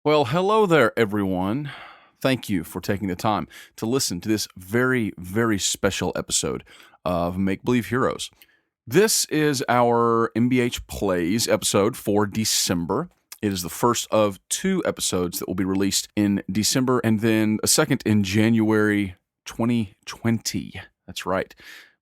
Well, hello there, everyone. Thank you for taking the time to listen to this very, very special episode of Make Believe Heroes. This is our MBH Plays episode for December. It is the first of two episodes that will be released in December and then a second in January 2020. That's right.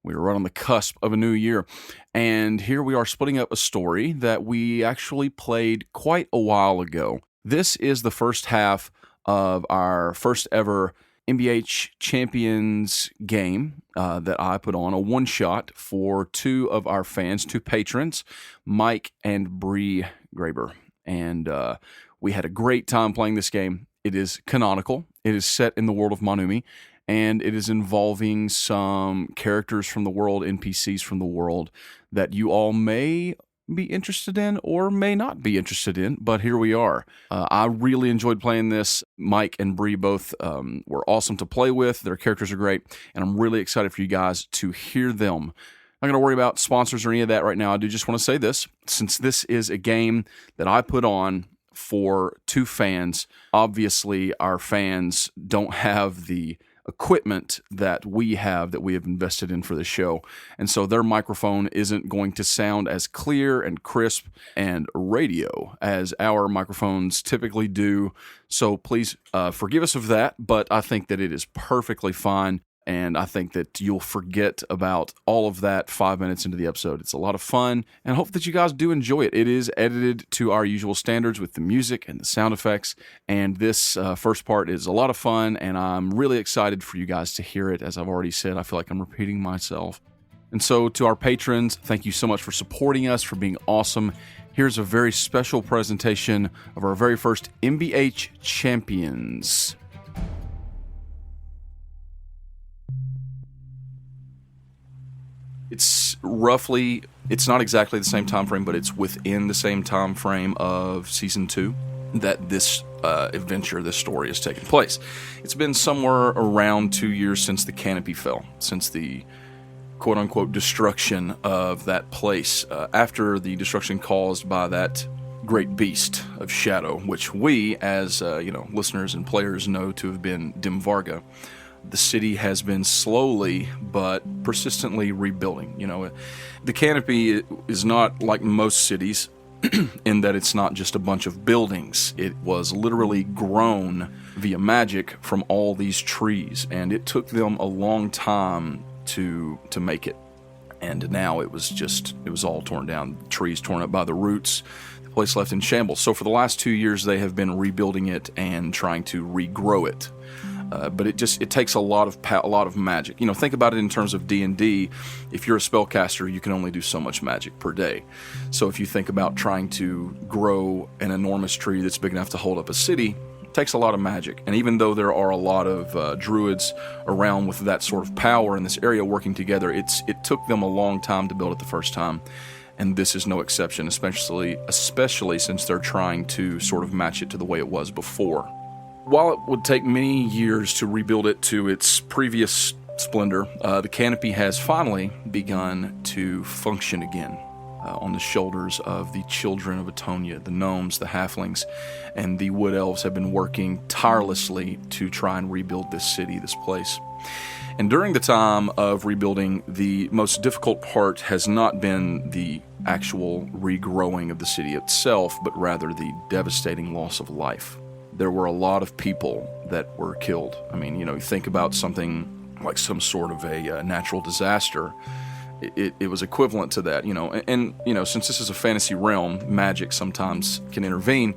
We are right on the cusp of a new year. And here we are splitting up a story that we actually played quite a while ago. This is the first half of our first ever MBH Champions game that I put on, a one-shot for two of our fans, two patrons, Mike and Bree Graber. And we had a great time playing this game. It is canonical. It is set in the world of Monumi, and it is involving some characters from the world, NPCs from the world, that you all may be interested in or may not be interested in, but here we are. I really enjoyed playing this. Mike and Bree both were awesome to play with. Their characters are great, and I'm really excited for you guys to hear them. I'm not going to worry about sponsors or any of that right now. I do just want to say this. Since this is a game that I put on for two fans, obviously our fans don't have the equipment that we have invested in for the show. And so their microphone isn't going to sound as clear and crisp and radio as our microphones typically do. So please forgive us of that, but I think that it is perfectly fine. And I think that you'll forget about all of that 5 minutes into the episode. It's a lot of fun, and I hope that you guys do enjoy it. It is edited to our usual standards with the music and the sound effects, and this first part is a lot of fun, and I'm really excited for you guys to hear it. As I've already said, I feel like I'm repeating myself. And so to our patrons, thank you so much for supporting us, for being awesome. Here's a very special presentation of our very first MBH Champions. It's not exactly the same time frame, but it's within the same time frame of Season 2 that this adventure, this story has taken place. It's been somewhere around 2 years since the canopy fell, since the quote-unquote destruction of that place, after the destruction caused by that great beast of shadow, which we, as listeners and players, know to have been Dimvarga. The city has been slowly but persistently rebuilding. The canopy is not like most cities in that it's not just a bunch of buildings. It was literally grown via magic from all these trees, and it took them a long time to make it. And now it was all torn down, trees torn up by the roots, the place left in shambles. So for the last 2 years, they have been rebuilding it and trying to regrow it. But it takes a lot of magic. Think about it in terms of D&D. If you're a spellcaster, you can only do so much magic per day. So if you think about trying to grow an enormous tree that's big enough to hold up a city, it takes a lot of magic. And even though there are a lot of druids around with that sort of power in this area working together, it took them a long time to build it the first time. And this is no exception, especially since they're trying to sort of match it to the way it was before. While it would take many years to rebuild it to its previous splendor, the canopy has finally begun to function again on the shoulders of the children of Atonia. The gnomes, the halflings, and the wood elves have been working tirelessly to try and rebuild this city, this place. And during the time of rebuilding, the most difficult part has not been the actual regrowing of the city itself, but rather the devastating loss of life. There were a lot of people that were killed. I mean, you think about something like some sort of a natural disaster. It was equivalent to that, And since this is a fantasy realm, magic sometimes can intervene.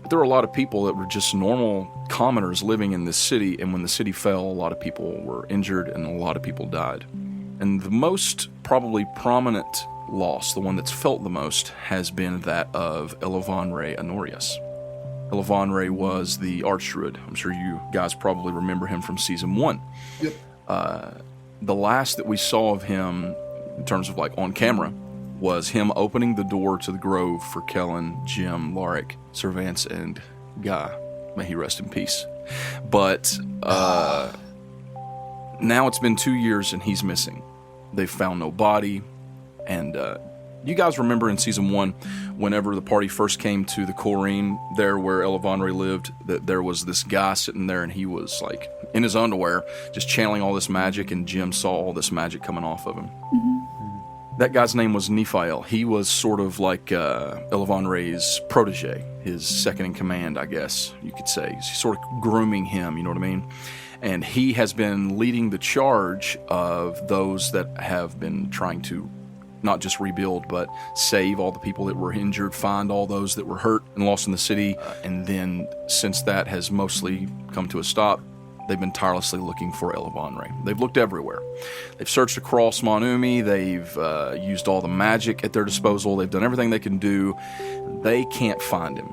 But there were a lot of people that were just normal commoners living in this city, and when the city fell, a lot of people were injured and a lot of people died. And the most probably prominent loss, the one that's felt the most, has been that of Ellevanre Honorius. Ellevanre was the Archdruid. I'm sure you guys probably remember him from Season 1. Yep. The last that we saw of him, in terms of on camera, was him opening the door to the grove for Kellen, Jim, Lorik, Servance, and Guy. May he rest in peace. But now it's been 2 years and he's missing. They've found no body, and You guys remember in Season 1, whenever the party first came to the Corrine, there where Ellevanre lived, that there was this guy sitting there, and he was, like, in his underwear, just channeling all this magic, and Jim saw all this magic coming off of him. Mm-hmm. That guy's name was Nifael. He was sort of like Ellevanre's protege, his second-in-command, I guess you could say. He's sort of grooming him, you know what I mean? And he has been leading the charge of those that have been trying to not just rebuild, but save all the people that were injured, find all those that were hurt and lost in the city. And then, since that has mostly come to a stop, they've been tirelessly looking for Ellevanre. They've looked everywhere. They've searched across Monumi. They've used all the magic at their disposal. They've done everything they can do. They can't find him.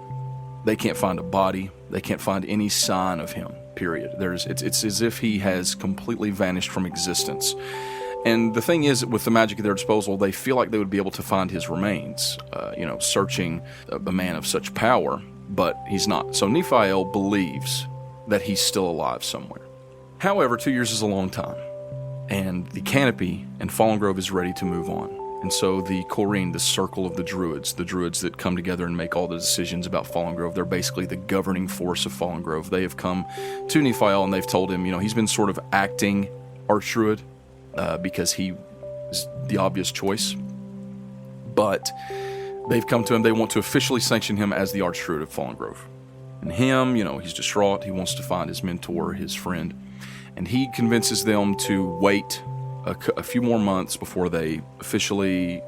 They can't find a body. They can't find any sign of him, period. It's as if he has completely vanished from existence. And the thing is, with the magic at their disposal, they feel like they would be able to find his remains, searching a man of such power, but he's not. So Nifael believes that he's still alive somewhere. However, 2 years is a long time, and the canopy and Fallengrove is ready to move on. And so the Corrine, the circle of the druids that come together and make all the decisions about Fallengrove, they're basically the governing force of Fallengrove. They have come to Nifael and they've told him, he's been sort of acting Archdruid, because he is the obvious choice. But they've come to him, they want to officially sanction him as the Archdruid of Fallengrove. And him, he's distraught, he wants to find his mentor, his friend. And he convinces them to wait a few more months before they officially,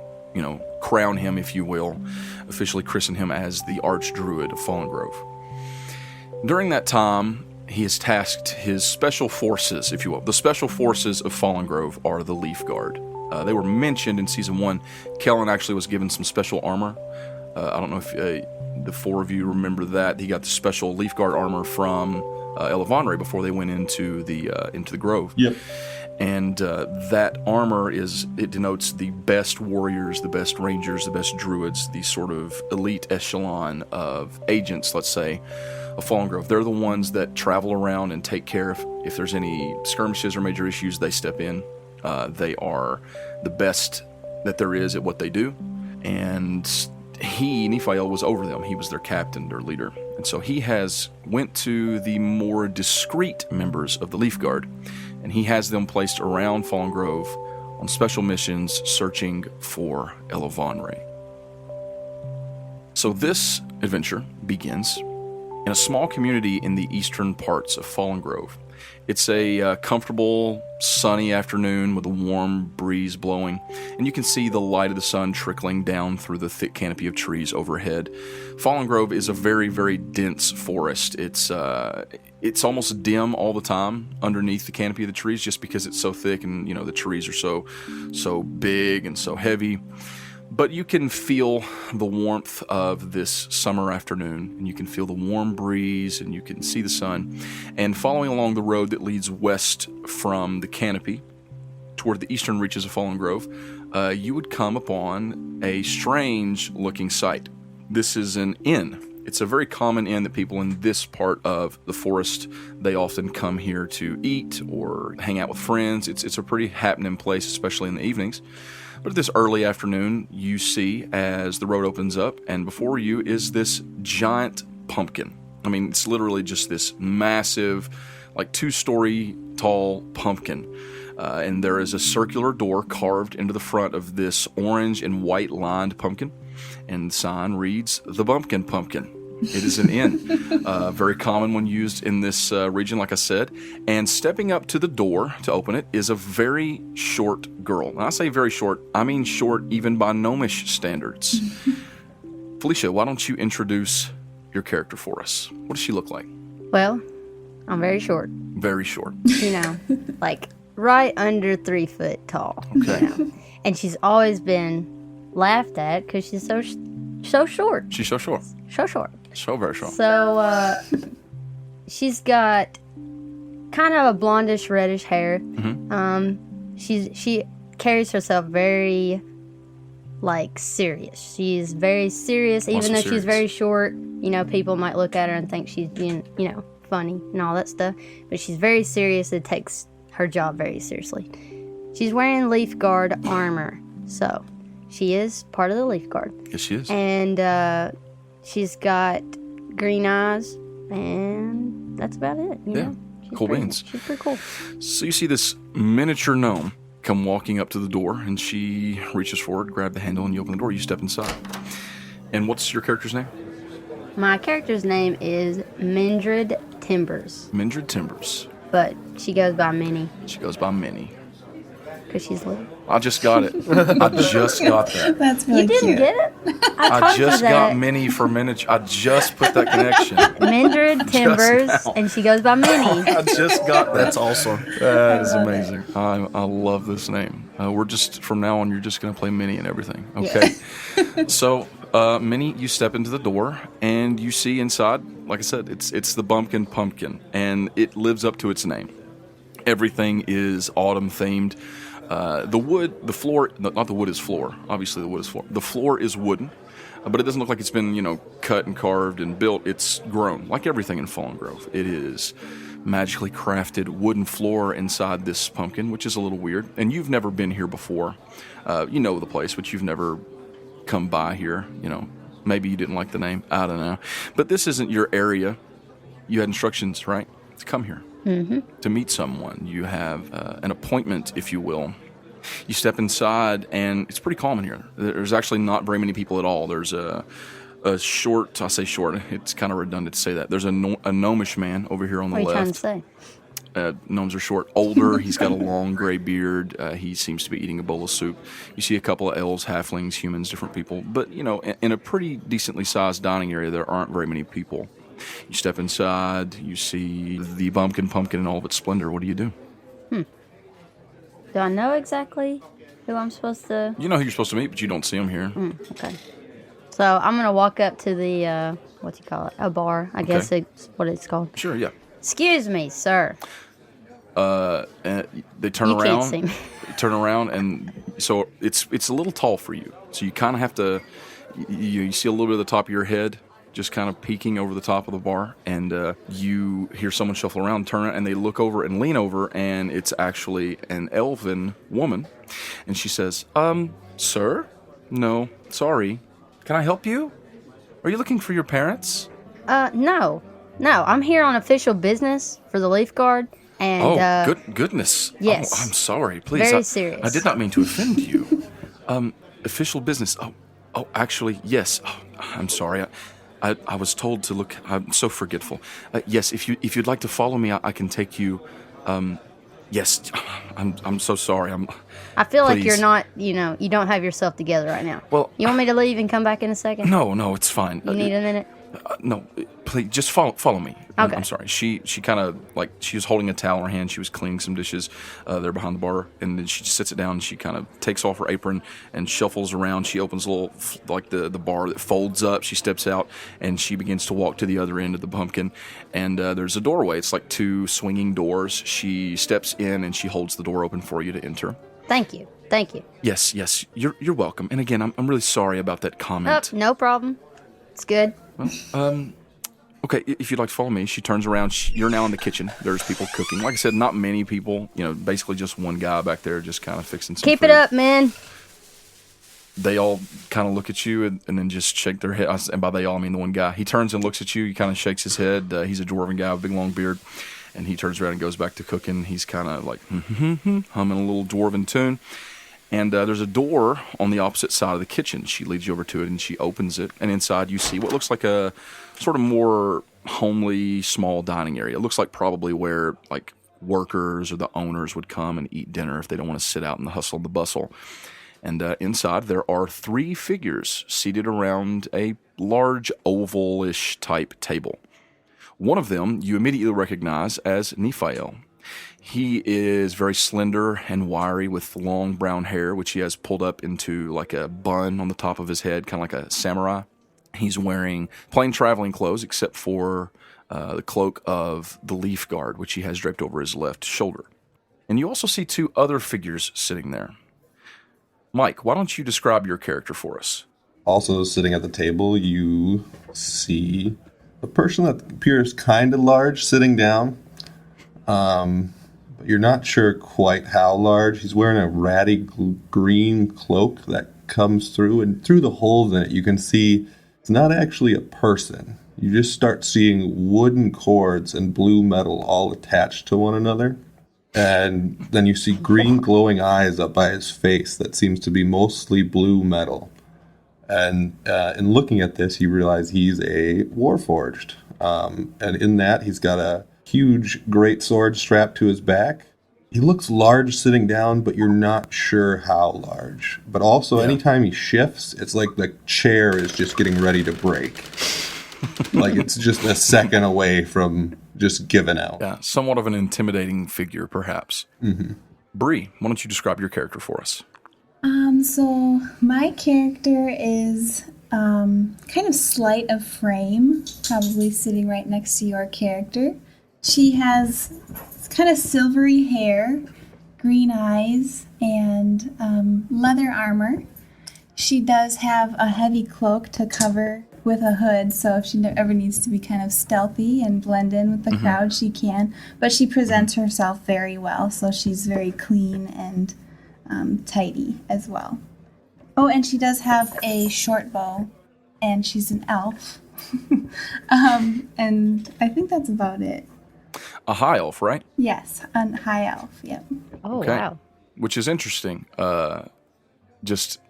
crown him, if you will, officially christen him as the Archdruid of Fallengrove. During that time, he has tasked his special forces, if you will. The special forces of Fallengrove are the Leaf Guard. They were mentioned in Season 1. Kellen actually was given some special armor. I don't know if the four of you remember that. He got the special Leaf Guard armor from Ellevanre before they went into the grove. Yep. And that armor it denotes the best warriors, the best rangers, the best druids, the sort of elite echelon of agents, let's say, of Fallengrove. They're the ones that travel around and take care of if there's any skirmishes or major issues, they step in. They are the best that there is at what they do. And Nifael was over them. He was their captain, their leader. And so he went to the more discreet members of the Leaf Guard, and he has them placed around Fallengrove on special missions searching for Ellevanre. So this adventure begins in a small community in the eastern parts of Fallengrove. It's a comfortable, sunny afternoon with a warm breeze blowing, and you can see the light of the sun trickling down through the thick canopy of trees overhead. Fallengrove is a very, very dense forest. It's almost dim all the time underneath the canopy of the trees just because it's so thick and, the trees are so big and so heavy. But you can feel the warmth of this summer afternoon, and you can feel the warm breeze, and you can see the sun. And following along the road that leads west from the canopy toward the eastern reaches of Fallengrove, you would come upon a strange-looking sight. This is an inn. It's a very common inn that people in this part of the forest, they often come here to eat or hang out with friends. It's a pretty happening place, especially in the evenings. But this early afternoon, you see as the road opens up, and before you is this giant pumpkin. I mean, it's literally just this massive, like 2-story tall pumpkin. And there is a circular door carved into the front of this orange and white lined pumpkin. And the sign reads, "The Bumpkin Pumpkin." It is an inn, very common when used in this region, like I said. And stepping up to the door to open it is a very short girl. And I say very short, I mean short even by gnomish standards. Felicia, why don't you introduce your character for us? What does she look like? Well, I'm very short. Very short. Like right under 3 foot tall. Okay. And she's always been laughed at because she's so short. She's so short. So short. So very short. So she's got kind of a blondish reddish hair. Mm-hmm. She carries herself very serious. She's very serious, even though she's very short. People might look at her and think she's being funny and all that stuff, but she's very serious and takes her job very seriously. She's wearing Leaf Guard armor, so She is part of the Leaf Guard. Yes, she is. And she's got green eyes, and that's about it. You know? Cool beans. She's pretty cool. So you see this miniature gnome come walking up to the door, and she reaches forward, grab the handle, and you open the door. You step inside. And what's your character's name? My character's name is Mildred Timbers. Mildred Timbers. But she goes by Minnie. She goes by Minnie. Because she's little. I just got it. I just got that. That's really You didn't cute. get it? I just got Minnie for miniature. I just put that connection. Mildred Timbers, and she goes by Minnie. I just got that. That's awesome. That is amazing. I love this name. We're just, from now on, you're just going to play Minnie and everything. Okay. So, Minnie, you step into the door, and you see inside, like I said, it's the Bumpkin Pumpkin, and it lives up to its name. Everything is autumn themed. The floor, not the wood is floor. Obviously, the wood is floor. The floor is wooden, but it doesn't look like it's been, cut and carved and built. It's grown, like everything in Fallengrove. It is magically crafted wooden floor inside this pumpkin, which is a little weird. And you've never been here before. You know the place, but you've never come by here. Maybe you didn't like the name. I don't know. But this isn't your area. You had instructions, right, to come here. Mm-hmm. To meet someone. You have an appointment, if you will. You step inside, and it's pretty calm in here. There's actually not very many people at all. There's a short, I say short, it's kind of redundant to say that. There's a gnomish man over here on the left. What are you trying to say? Gnomes are short, older. He's got a long gray beard. He seems to be eating a bowl of soup. You see a couple of elves, halflings, humans, different people. But, in a pretty decently sized dining area, there aren't very many people. You step inside, you see the Bumpkin Pumpkin in all of its splendor. What do you do? Do I know exactly who I'm supposed to... You know who you're supposed to meet, but you don't see him here. Okay. So I'm going to walk up to the, what do you call it? A bar, I guess it's what it's called. Sure, yeah. Excuse me, sir. And they turn You around. can't see me. Turn around, and so it's a little tall for you. So you kind of have to... You see a little bit of the top of your head just kind of peeking over the top of the bar, and you hear someone shuffle around, turn it, and they look over and lean over, and it's actually an elven woman, and she says, sir? No, sorry. Can I help you? Are you looking for your parents? No, I'm here on official business for the Leaf Guard, and goodness. Yes. Oh, I'm sorry. Please. Very serious. I did not mean to offend you. Official business. Oh, actually, yes. Oh, I'm sorry. I was told to look. I'm so forgetful. Yes, if you'd like to follow me, I can take you. Yes, I'm so sorry. I feel like please. you're not. You don't have yourself together right now. Well, you want me to leave and come back in a second? No, it's fine. You need a minute? No, please, just follow me. Okay. I'm sorry. She kind of, she was holding a towel in her hand. She was cleaning some dishes there behind the bar. And then she just sits it down, and she kind of takes off her apron and shuffles around. She opens a little, the bar that folds up. She steps out, and she begins to walk to the other end of the pumpkin. And there's a doorway. It's like two swinging doors. She steps in, and she holds the door open for you to enter. Thank you. Yes. You're welcome. And again, I'm really sorry about that comment. No problem. It's good. Well, okay, if you'd like to follow me, she turns around. You're now in the kitchen. There's people cooking. Like I said, not many people. Basically just one guy back there just kind of fixing some Keep food. it up, man. They all kind of look at you and then just shake their head. And by they all, I mean the one guy. He turns and looks at you. He kind of shakes his head. He's a dwarven guy with a big long beard. And he turns around and goes back to cooking. He's kind of like humming a little dwarven tune. And there's a door on the opposite side of the kitchen. She leads you over to it, and she opens it. And inside you see what looks like a sort of more homely, small dining area. It looks like probably where workers or the owners would come and eat dinner if they don't want to sit out in the hustle and the bustle. And inside there are 3 figures seated around a large oval-ish type table. One of them you immediately recognize as Nifael. He is very slender and wiry with long brown hair, which he has pulled up into like a bun on the top of his head, kind of like a samurai. He's wearing plain traveling clothes except for the cloak of the Leaf Guard, which he has draped over his left shoulder. And you also see 2 other figures sitting there. Mike, why don't you describe your character for us? Also sitting at the table, you see a person that appears kind of large sitting down. But you're not sure quite how large. He's wearing a ratty green cloak that comes through, and through the holes in it, you can see it's not actually a person. You just start seeing wooden cords and blue metal all attached to one another. And then you see green glowing eyes up by his face that seems to be mostly blue metal. And in looking at this, you realize he's a warforged. And in that, he's got a huge great sword strapped to his back. He looks large sitting down, but you're not sure how large. But also, anytime he shifts, it's like the chair is just getting ready to break. Like it's just a second away from just giving out. Yeah, somewhat of an intimidating figure, perhaps. Mm-hmm. Bree, why don't you describe your character for us? So my character is kind of slight of frame, probably sitting right next to your character. She has kind of silvery hair, green eyes, and leather armor. She does have a heavy cloak to cover with a hood, so if she ever needs to be kind of stealthy and blend in with the crowd, she can. But she presents herself very well, so she's very clean and tidy as well. Oh, and she does have a short bow, and she's an elf. And I think that's about it. A high elf, right? Yes, a high elf, yep. Oh, Okay. wow. Which is interesting, just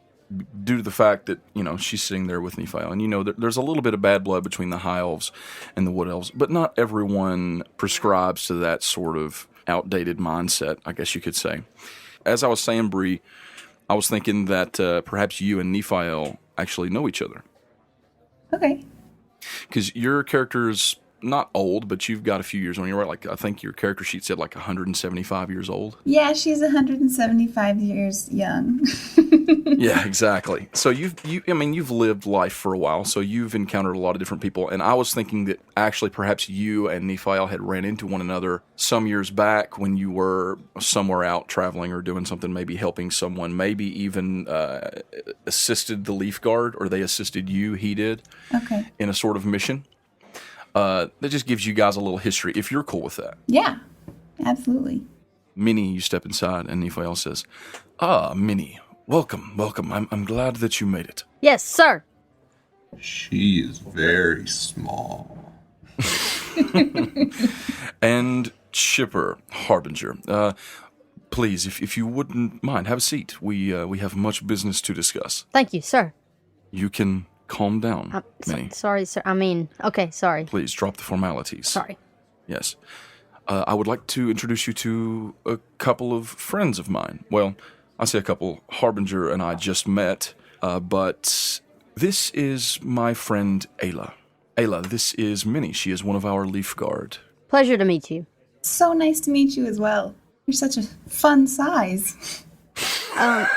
due to the fact that, she's sitting there with Nifael. And, there's a little bit of bad blood between the high elves and the wood elves, but not everyone prescribes to that sort of outdated mindset, I guess you could say. As I was saying, Bree, I was thinking that perhaps you and Nifael actually know each other. Okay. Because your character's not old, but you've got a few years on you, right? Like, I think your character sheet said 175 years old. Yeah, she's 175 years young. Yeah, exactly. So you've lived life for a while, so you've encountered a lot of different people. And I was thinking that actually perhaps you and Nifael had ran into one another some years back when you were somewhere out traveling or doing something, maybe helping someone, maybe even assisted the Leaf Guard, or they assisted you, he did, in a sort of mission. That just gives you guys a little history, if you're cool with that. Yeah, absolutely. Minnie, you step inside, and Nifael says, Minnie, welcome. I'm glad that you made it. Yes, sir. She is very small. And Chipper, Harbinger, please, if you wouldn't mind, have a seat. We have much business to discuss. Thank you, sir. You can calm down, Minnie. Sorry, sir. Okay, sorry. Please, drop the formalities. Sorry. Yes. I would like to introduce you to a couple of friends of mine. Well, I say a couple. Harbinger and I just met, but this is my friend Ayla. Ayla, this is Minnie. She is one of our Leaf Guard. Pleasure to meet you. So nice to meet you as well. You're such a fun size. Oh,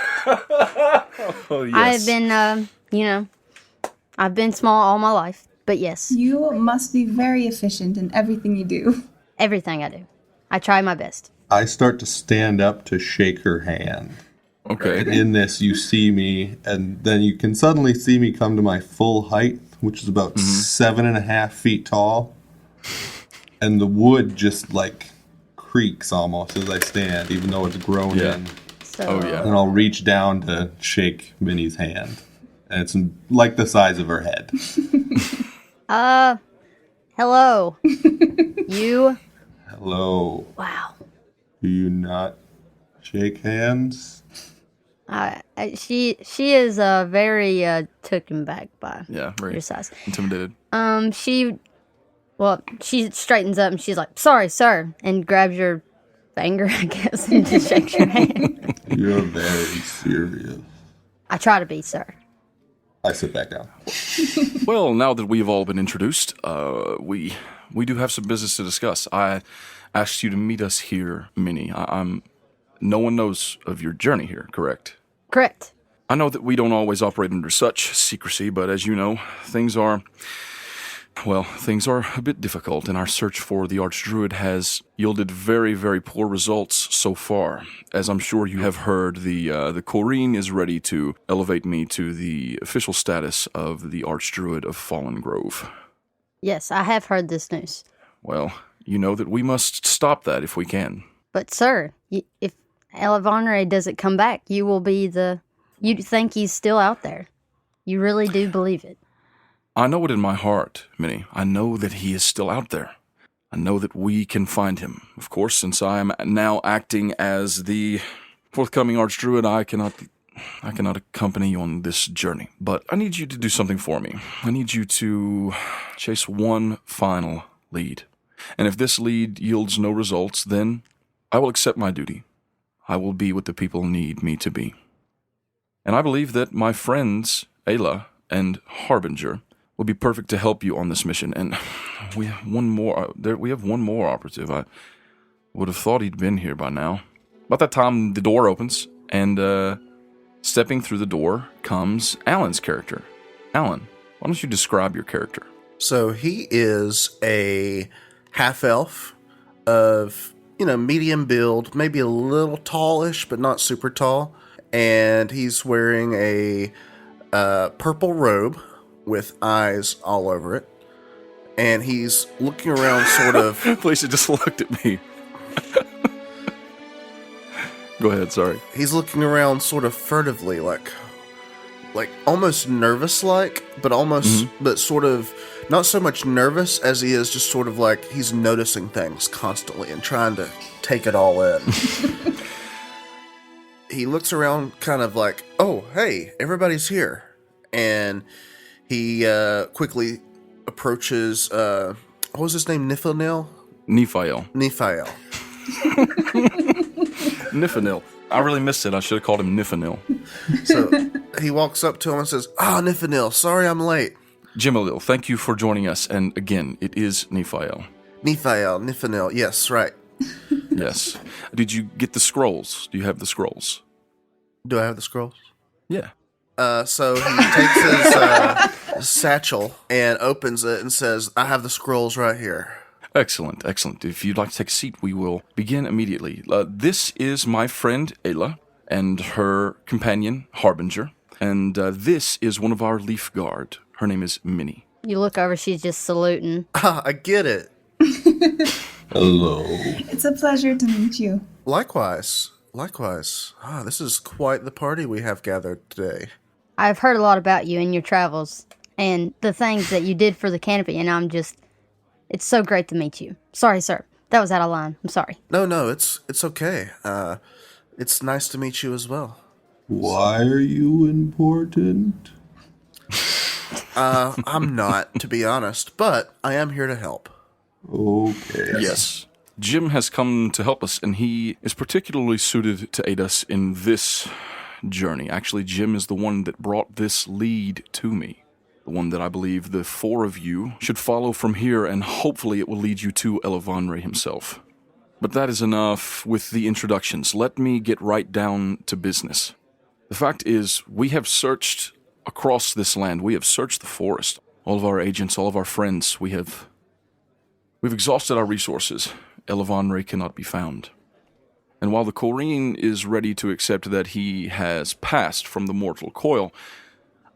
yes. I've been small all my life, but yes. You must be very efficient in everything you do. Everything I do. I try my best. I start to stand up to shake her hand. Okay. And in this, you see me, and then you can suddenly see me come to my full height, which is about 7.5 feet tall. And the wood just, creaks almost as I stand, even though it's grown in. So, Oh, yeah. And I'll reach down to shake Minnie's hand. And it's like the size of her head. hello. You? Hello. Wow. Do you not shake hands? She is very taken back by Very your size. intimidated. She straightens up and she's like, "Sorry, sir," and grabs your finger, I guess, and just shakes your hand. You're very serious. I try to be, sir. I sit back down. Well, now that we've all been introduced, we do have some business to discuss. I asked you to meet us here, Minnie. No one knows of your journey here, correct? Correct. I know that we don't always operate under such secrecy, but as you know, things are a bit difficult, and our search for the Archdruid has yielded very, very poor results so far. As I'm sure you have heard, the Corrine is ready to elevate me to the official status of the Archdruid of Fallengrove. Yes, I have heard this news. Well, you know that we must stop that if we can. But, sir, if Ellevanre doesn't come back, you will be the You think he's still out there. You really do believe it. I know it in my heart, Minnie. I know that he is still out there. I know that we can find him. Of course, since I am now acting as the forthcoming Archdruid, I cannot accompany you on this journey. But I need you to do something for me. I need you to chase one final lead. And if this lead yields no results, then I will accept my duty. I will be what the people need me to be. And I believe that my friends, Ayla and Harbinger, will be perfect to help you on this mission. And we have one more operative. I would have thought he'd been here by now. About that time, the door opens, and stepping through the door comes Alan's character. Alan, why don't you describe your character? So he is a half-elf of, medium build, maybe a little tallish, but not super tall. And he's wearing a purple robe with eyes all over it. And he's looking around sort of... Felicia just looked at me. Go ahead, sorry. He's looking around sort of furtively, like almost nervous-like, but but sort of not so much nervous as he is just sort of like he's noticing things constantly and trying to take it all in. He looks around kind of like, oh, hey, everybody's here. And he quickly approaches, what was his name, Nifael? Nifael. Nifael. I really missed it. I should have called him Nifael. So he walks up to him and says, Nifael, sorry I'm late. Jimalil, thank you for joining us. And again, it is Nifael. Nifael, yes, right. Yes. Did you get the scrolls? Do you have the scrolls? Do I have the scrolls? Yeah. So he takes his satchel and opens it and says, I have the scrolls right here. Excellent. If you'd like to take a seat, we will begin immediately. This is my friend, Ayla, and her companion, Harbinger. And this is one of our Leaf Guard. Her name is Minnie. You look over, she's just saluting. I get it. Hello. It's a pleasure to meet you. Likewise. This is quite the party we have gathered today. I've heard a lot about you and your travels and the things that you did for the canopy, and it's so great to meet you. Sorry, sir. That was out of line. I'm sorry. No, it's okay. It's nice to meet you as well. Why are you important? I'm not, to be honest, but I am here to help. Okay. Yes. Jim has come to help us, and he is particularly suited to aid us in this journey. Actually, Jim is the one that brought this lead to me. The one that I believe the four of you should follow from here, and hopefully it will lead you to Ellevanre himself. But that is enough with the introductions. Let me get right down to business. The fact is, we have searched across this land. We have searched the forest. All of our agents, all of our friends, we've exhausted our resources. Ellevanre cannot be found. And while the Corrine is ready to accept that he has passed from the mortal coil,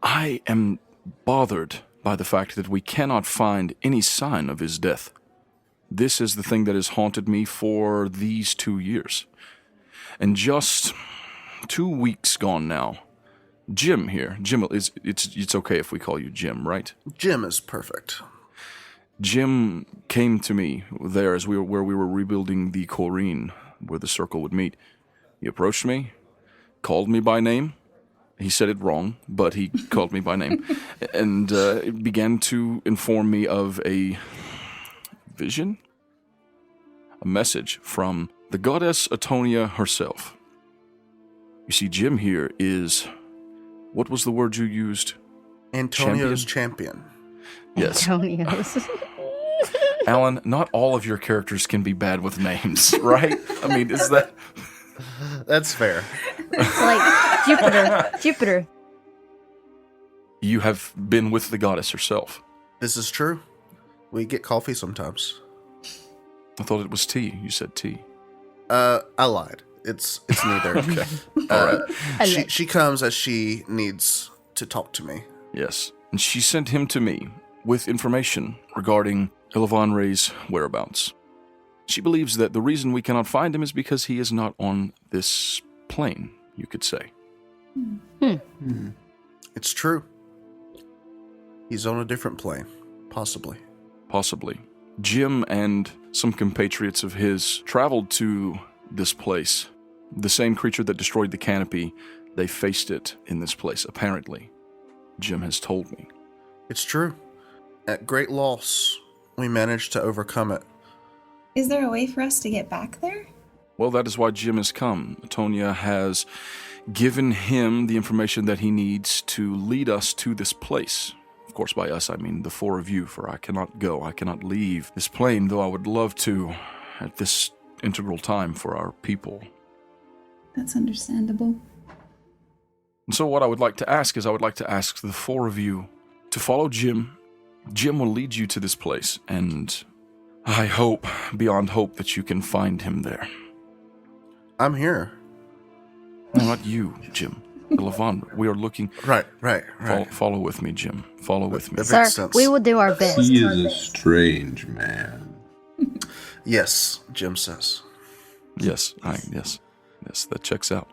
I am bothered by the fact that we cannot find any sign of his death. This is the thing that has haunted me for these 2 years. And just 2 weeks gone now, Jim here, it's okay if we call you Jim, right? Jim is perfect. Jim came to me there as we were rebuilding the Corrine, where the circle would meet. He approached me, called me by name. He said it wrong, but he called me by name, and began to inform me of a vision, a message from the goddess Atonia herself. You see, Jim here is, what was the word you used? Antonio's champion. Yes. Antonio's. Alan, not all of your characters can be bad with names, right? I mean, is that... That's fair. It's like Jupiter. You have been with the goddess herself. This is true. We get coffee sometimes. I thought it was tea. You said tea. I lied. It's neither. Okay. All right. She comes as she needs to talk to me. Yes. And she sent him to me with information regarding Ellevanre's whereabouts. She believes that the reason we cannot find him is because he is not on this plane, you could say. It's true. He's on a different plane, possibly. Possibly. Jim and some compatriots of his traveled to this place. The same creature that destroyed the canopy, they faced it in this place, apparently. Jim has told me. It's true. At great loss, we managed to overcome it. Is there a way for us to get back there? Well, that is why Jim has come. Atonia has given him the information that he needs to lead us to this place. Of course, by us, I mean the four of you, for I cannot go. I cannot leave this plane, though I would love to at this integral time for our people. That's understandable. And so what I would like to ask is I would like to ask the four of you to follow Jim. Jim will lead you to this place, and I hope, beyond hope, that you can find him there. I'm here. No, not you, Jim. Ellevanre. We are looking... Right. Follow with me, Jim. Follow with me. That Sir, makes sense. we will do our best. He is a strange man. Yes, Jim says. Yes, that checks out.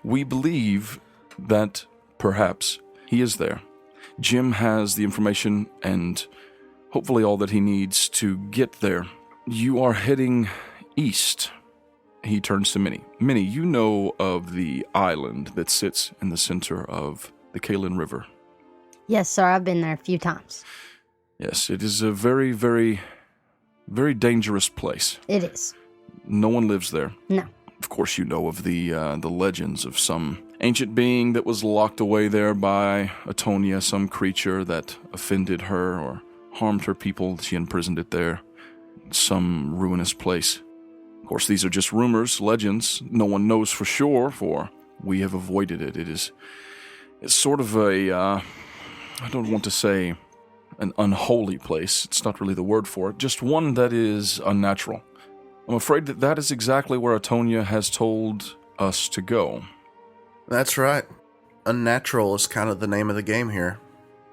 We believe that perhaps he is there. Jim has the information and hopefully all that he needs to get there. You are heading east. He turns to Minnie. Minnie, you know of the island that sits in the center of the Kalin River. Yes, sir. I've been there a few times. Yes, it is a very, very, very dangerous place. It is. No one lives there. No. Of course, you know of the legends of some ancient being that was locked away there by Atonia, some creature that offended her or harmed her people. She imprisoned it there. Some ruinous place. Of course, these are just rumors, legends. No one knows for sure, for we have avoided it. It's sort of a, I don't want to say an unholy place. It's not really the word for it. Just one that is unnatural. I'm afraid that is exactly where Atonia has told us to go. That's right. Unnatural is kind of the name of the game here.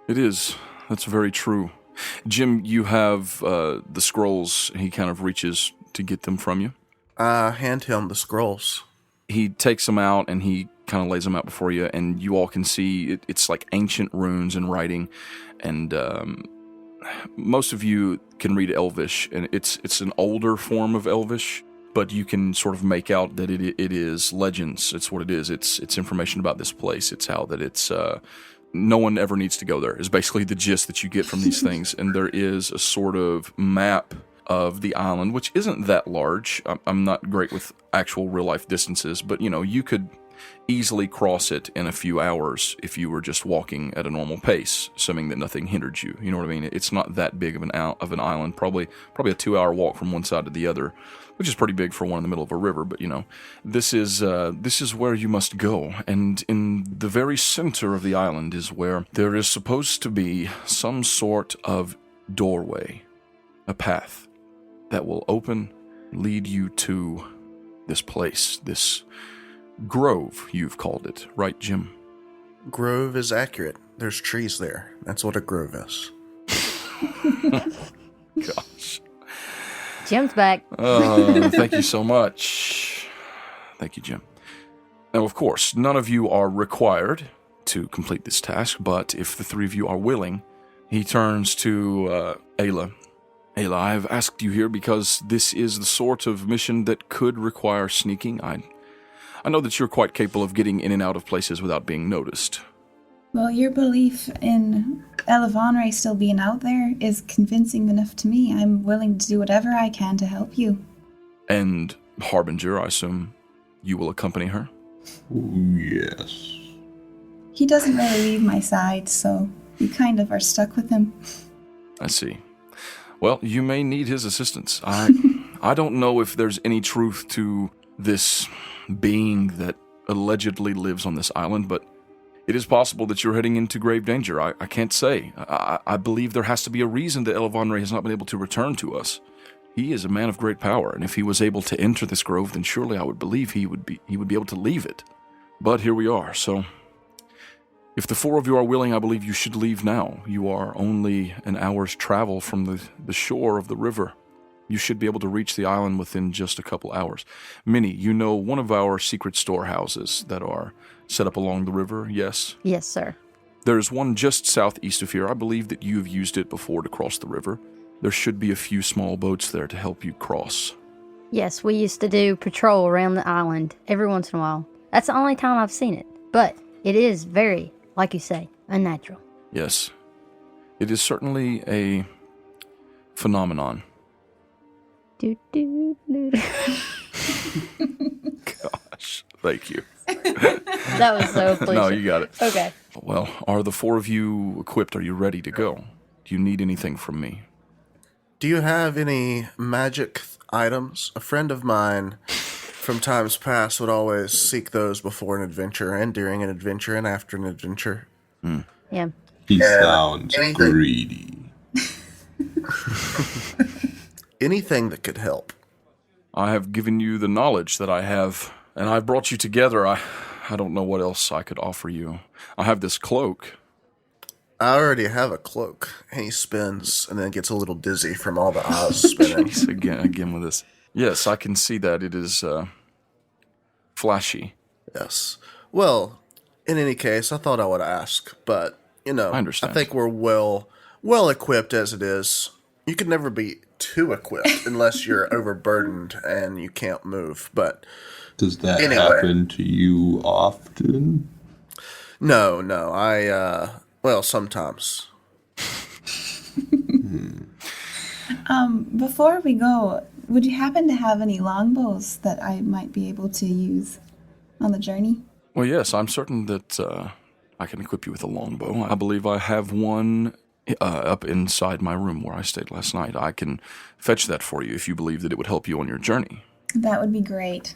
It is. That's very true. Jim, you have the scrolls. He kind of reaches to get them from you. Hand him the scrolls. He takes them out and he kind of lays them out before you, and you all can see it's like ancient runes and writing, and most of you can read Elvish, and it's an older form of Elvish, but you can sort of make out that it is legends. It's what it is. It's information about this place. It's how that it's no one ever needs to go there is basically the gist that you get from these things. And there is a sort of map of the island, which isn't that large. I'm not great with actual real life distances, but you could easily cross it in a few hours if you were just walking at a normal pace, assuming that nothing hindered you. You know what I mean? It's not that big of an island. Probably a 2-hour walk from one side to the other, which is pretty big for one in the middle of a river. But this is where you must go, and in the very center of the island is where there is supposed to be some sort of doorway, a path that will lead you to this place, this grove, you've called it, right, Jim? Grove is accurate. There's trees there. That's what a grove is. Gosh. Jim's back. Thank you so much. Thank you, Jim. Now, of course, none of you are required to complete this task, but if the three of you are willing, he turns to Ayla. Ayla, I have asked you here because this is the sort of mission that could require sneaking. I know that you're quite capable of getting in and out of places without being noticed. Well, your belief in Ellevanre still being out there is convincing enough to me. I'm willing to do whatever I can to help you. And Harbinger, I assume you will accompany her? Ooh, yes. He doesn't really leave my side, so you kind of are stuck with him. I see. Well, you may need his assistance. I don't know if there's any truth to this being that allegedly lives on this island, but it is possible that you're heading into grave danger. I can't say. I believe there has to be a reason that Ellevanre has not been able to return to us. He is a man of great power, and if he was able to enter this grove, then surely I would believe he would be able to leave it. But here we are, so if the four of you are willing, I believe you should leave now. You are only an hour's travel from the shore of the river. You should be able to reach the island within just a couple hours. Minnie, you know one of our secret storehouses that are set up along the river, yes? Yes, sir. There's one just southeast of here. I believe that you've used it before to cross the river. There should be a few small boats there to help you cross. Yes, we used to do patrol around the island every once in a while. That's the only time I've seen it. But it is very, like you say, unnatural. Yes. It is certainly a phenomenon. Do, do, do. Gosh, thank you. That was so pleasing. No, you got it. Okay. Well, are the four of you equipped? Are you ready to go? Do you need anything from me? Do you have any magic items? A friend of mine from times past would always seek those before an adventure and during an adventure and after an adventure. Yeah. He sounds anything. greedy. Anything that could help. I have given you the knowledge that I have, and I've brought you together. I don't know what else I could offer you. I have this cloak. I already have a cloak. And he spins and then gets a little dizzy from all the eyes spinning. Jeez, again with this. Yes, I can see that. It is flashy. Yes. Well, in any case, I thought I would ask, but, you know, I understand. I think we're well equipped as it is. You could never be too equipped unless you're overburdened and you can't move, but Does that Anyway. happen to you often? no, well, sometimes. Before we go, would you happen to have any longbows that I might be able to use on the journey? Well, yes, I'm certain that I can equip you with a longbow. I believe I have one up inside my room where I stayed last night. I can fetch that for you if you believe that it would help you on your journey. That would be great.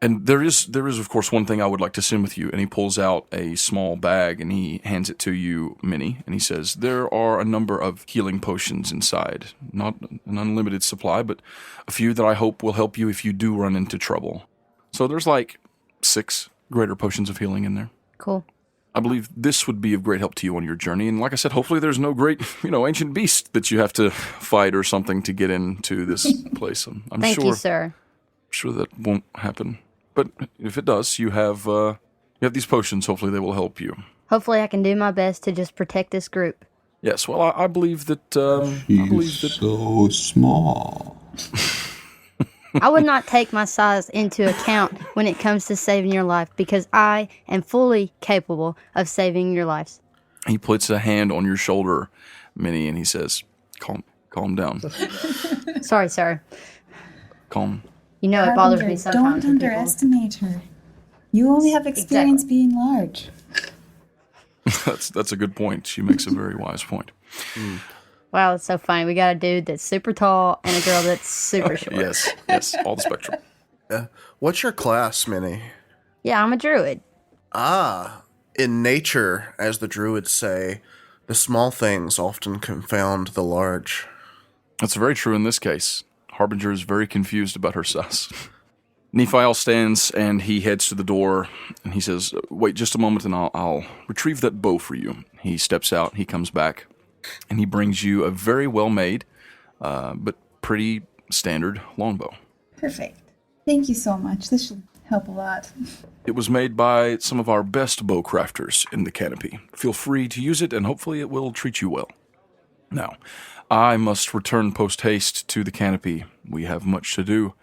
And there is, of course, one thing I would like to send with you. And he pulls out a small bag and he hands it to you, Minnie. And he says, there are a number of healing potions inside. Not an unlimited supply, but a few that I hope will help you if you do run into trouble. So there's like 6 greater potions of healing in there. Cool. I believe this would be of great help to you on your journey. And like I said, hopefully there's no great, ancient beast that you have to fight or something to get into this place. I'm Thank sure, you, sir. sure that won't happen. But if it does, you have these potions. Hopefully they will help you. Hopefully I can do my best to just protect this group. Yes, well, I believe that... He's so small. I would not take my size into account when it comes to saving your life because I am fully capable of saving your lives. He puts a hand on your shoulder, Minnie, and he says, calm down. Sorry, sir. Calm. You know it bothers me Harbinger, sometimes. don't when people- underestimate her. You only have experience being large. That's a good point. She makes a very wise point. Wow, it's so funny. We got a dude that's super tall and a girl that's super short. Yes, all the spectrum. What's your class, Minnie? Yeah, I'm a druid. In nature, as the druids say, the small things often confound the large. That's very true in this case. Harbinger is very confused about her size. Nifael stands and he heads to the door and he says, wait just a moment and I'll retrieve that bow for you. He steps out, he comes back, and he brings you a very well-made, but pretty standard longbow. Perfect. Thank you so much. This should help a lot. It was made by some of our best bow crafters in the canopy. Feel free to use it and hopefully it will treat you well. Now, I must return post-haste to the canopy. We have much to do.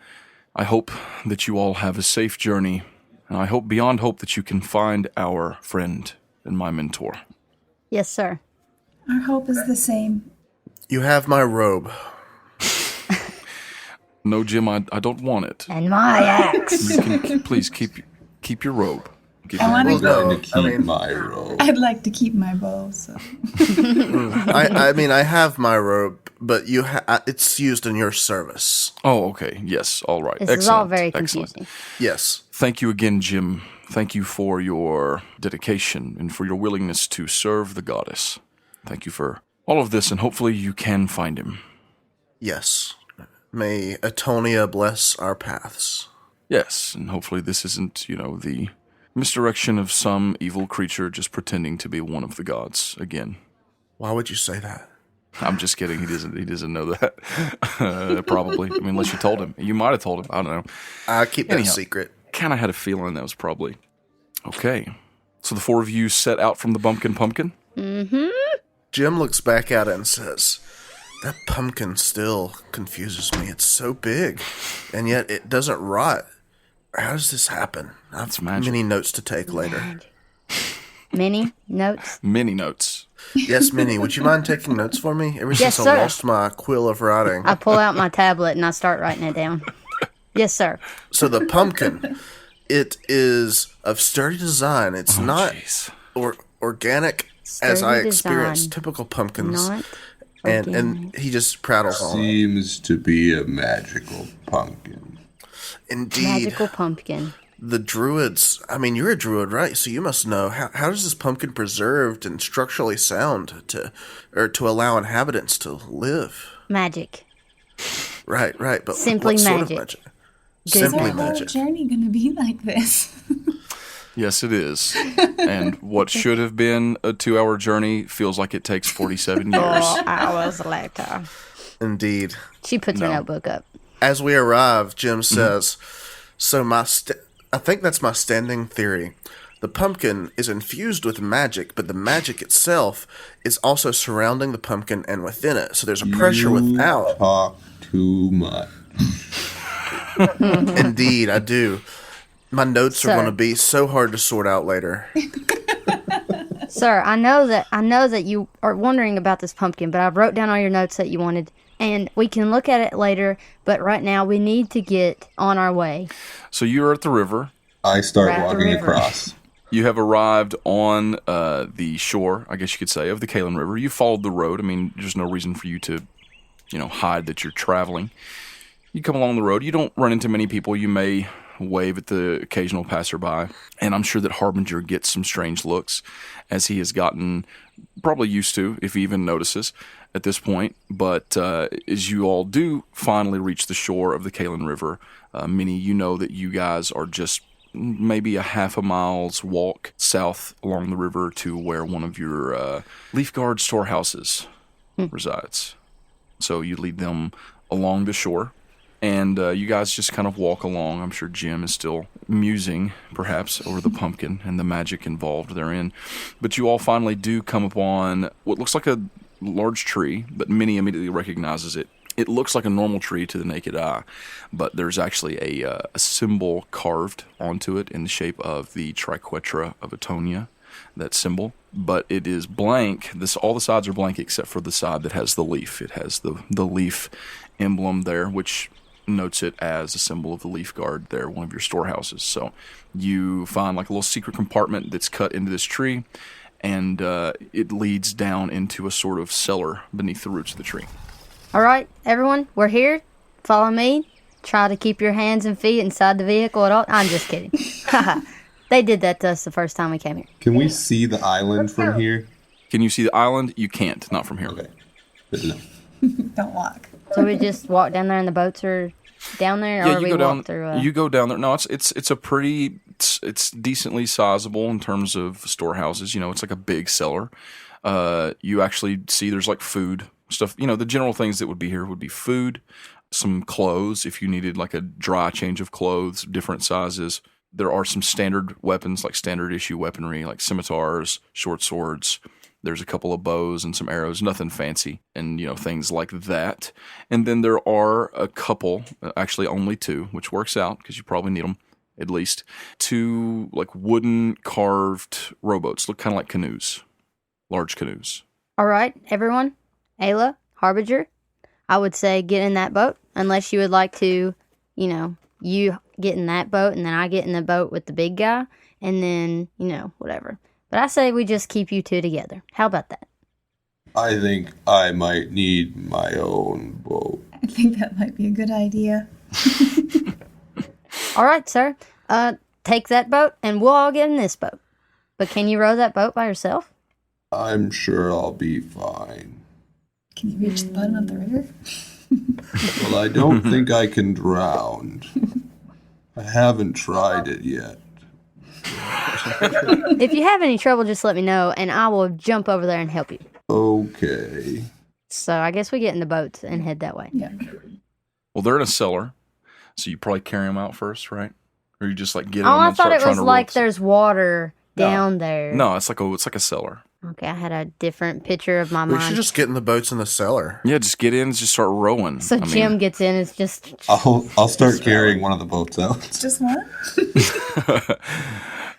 I hope that you all have a safe journey, and I hope beyond hope that you can find our friend and my mentor. Yes, sir. Our hope is the same. You have my robe. No, Jim, I don't want it. And my axe. You can please keep your robe. Keep I your want I'm to robe. going to keep my robe. I'd like to keep my bow, so. I have my robe, but it's used in your service. Oh, okay. Yes, all right. This Excellent. is all very Excellent. confusing. Yes. Thank you again, Jim. Thank you for your dedication and for your willingness to serve the goddess. Thank you for all of this, and hopefully you can find him. Yes. May Atonia bless our paths. Yes, and hopefully this isn't, the misdirection of some evil creature just pretending to be one of the gods again. Why would you say that? I'm just kidding. He doesn't know that. Probably. I mean, unless you told him. You might have told him. I don't know. I keep that secret. Kind of had a feeling that was probably. Okay. So the four of you set out from the Bumpkin Pumpkin? Mm-hmm. Jim looks back at it and says, that pumpkin still confuses me. It's so big, and yet it doesn't rot. How does this happen? I have many notes to take later. Many notes? Many notes. Yes, Minnie. Would you mind taking notes for me? Ever since I lost my quill of writing. I pull out my tablet and I start writing it down. Yes, sir. So the pumpkin, it is of sturdy design. It's not organic sturdy as I experience typical pumpkins. And he just prattles on. Seems to be a magical pumpkin. Indeed. Magical pumpkin. The druids, I mean, you're a druid, right? So you must know, how does this pumpkin preserved and structurally sound to allow inhabitants to live? Magic. Right. But Simply what magic. Sort of magic? Simply magic. Is our whole journey going to be like this? Yes, it is. And what should have been a 2-hour journey feels like it takes 47 years. 4 hours later. Indeed. She puts her notebook up. As we arrive, Jim says, so I think that's my standing theory. The pumpkin is infused with magic, but the magic itself is also surrounding the pumpkin and within it. So there's a pressure without. You talk too much. Indeed, I do. My notes are going to be so hard to sort out later. Sir, I know that you are wondering about this pumpkin, but I wrote down all your notes that you wanted, and we can look at it later, but right now we need to get on our way. So you're at the river. I start walking across. You have arrived on the shore, I guess you could say, of the Kalen River. You followed the road. I mean, there's no reason for you to, hide that you're traveling. You come along the road. You don't run into many people. You may wave at the occasional passerby, and I'm sure that Harbinger gets some strange looks, as he has gotten probably used to, if he even notices at this point. But as you all do finally reach the shore of the Kalen River, Minnie, you know that you guys are just maybe a half a mile's walk south along the river to where one of your Leaf Guard storehouses resides. So you lead them along the shore. And you guys just kind of walk along. I'm sure Jim is still musing, perhaps, over the pumpkin and the magic involved therein. But you all finally do come upon what looks like a large tree, but Minnie immediately recognizes it. It looks like a normal tree to the naked eye, but there's actually a symbol carved onto it in the shape of the Triquetra of Atonia, that symbol. But it is blank. All the sides are blank except for the side that has the leaf. It has the leaf emblem there, which notes it as a symbol of the Leaf Guard there, one of your storehouses. So you find like a little secret compartment that's cut into this tree, and it leads down into a sort of cellar beneath the roots of the tree. All right, everyone, we're here. Follow me. Try to keep your hands and feet inside the vehicle at all. I'm just kidding. They did that to us the first time we came here. Can we see the island from here? Can you see the island? You can't. Not from here. Okay. Good to know. Don't walk. So we just walk down there and the boats are down there, or we walk through? You go down there. No, it's a pretty, it's decently sizable in terms of storehouses. It's like a big cellar. You actually see there's like food stuff. The general things that would be here would be food, some clothes if you needed like a dry change of clothes, different sizes. There are some standard weapons, like standard issue weaponry, like scimitars, short swords. There's a couple of bows and some arrows, nothing fancy, and things like that. And then there are a couple, actually only 2, which works out because you probably need them at least. 2 like wooden carved rowboats, look kind of like canoes, large canoes. All right, everyone, Ayla, Harbinger, I would say get in that boat, unless you would like to, you get in that boat and then I get in the boat with the big guy, and then whatever. But I say we just keep you 2 together. How about that? I think I might need my own boat. I think that might be a good idea. All right, sir. Take that boat, and we'll all get in this boat. But can you row that boat by yourself? I'm sure I'll be fine. Can you reach the bottom of the river? Well, I don't think I can drown. I haven't tried it yet. If you have any trouble, just let me know, and I will jump over there and help you. Okay. So I guess we get in the boats and head that way. Yeah. Well, they're in a cellar, so you probably carry them out first, right? Or you just like get in Oh, them I and thought start it trying was to like roll. there's water down there. No, it's like a cellar. Okay, I had a different picture of my We mind. should just get in the boats in the cellar. Yeah, just get in and just start rowing. So Jim gets in. It's just I'll start carrying one of the boats out. Just one?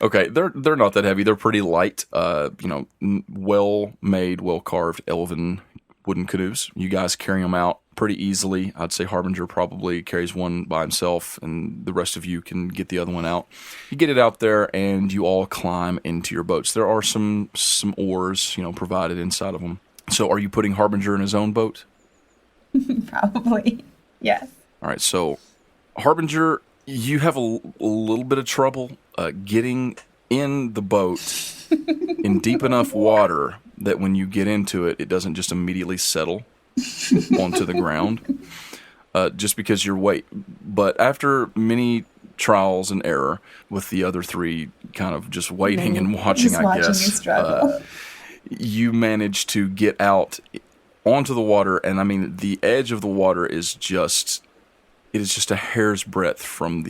Okay, they're not that heavy. They're pretty light. Well made, well carved elven wooden canoes. You guys carry them out pretty easily. I'd say Harbinger probably carries one by himself, and the rest of you can get the other one out. You get it out there, and you all climb into your boats. There are some oars, provided inside of them. So, are you putting Harbinger in his own boat? Probably. Yes. All right, so Harbinger, you have a little bit of trouble getting in the boat in deep enough water that when you get into it, it doesn't just immediately settle onto the ground, just because your weight. But after many trials and error, with the other three kind of just waiting and watching, Just I watching guess, you struggle. you manage to get out onto the water, and I mean the edge of the water is just a hair's breadth from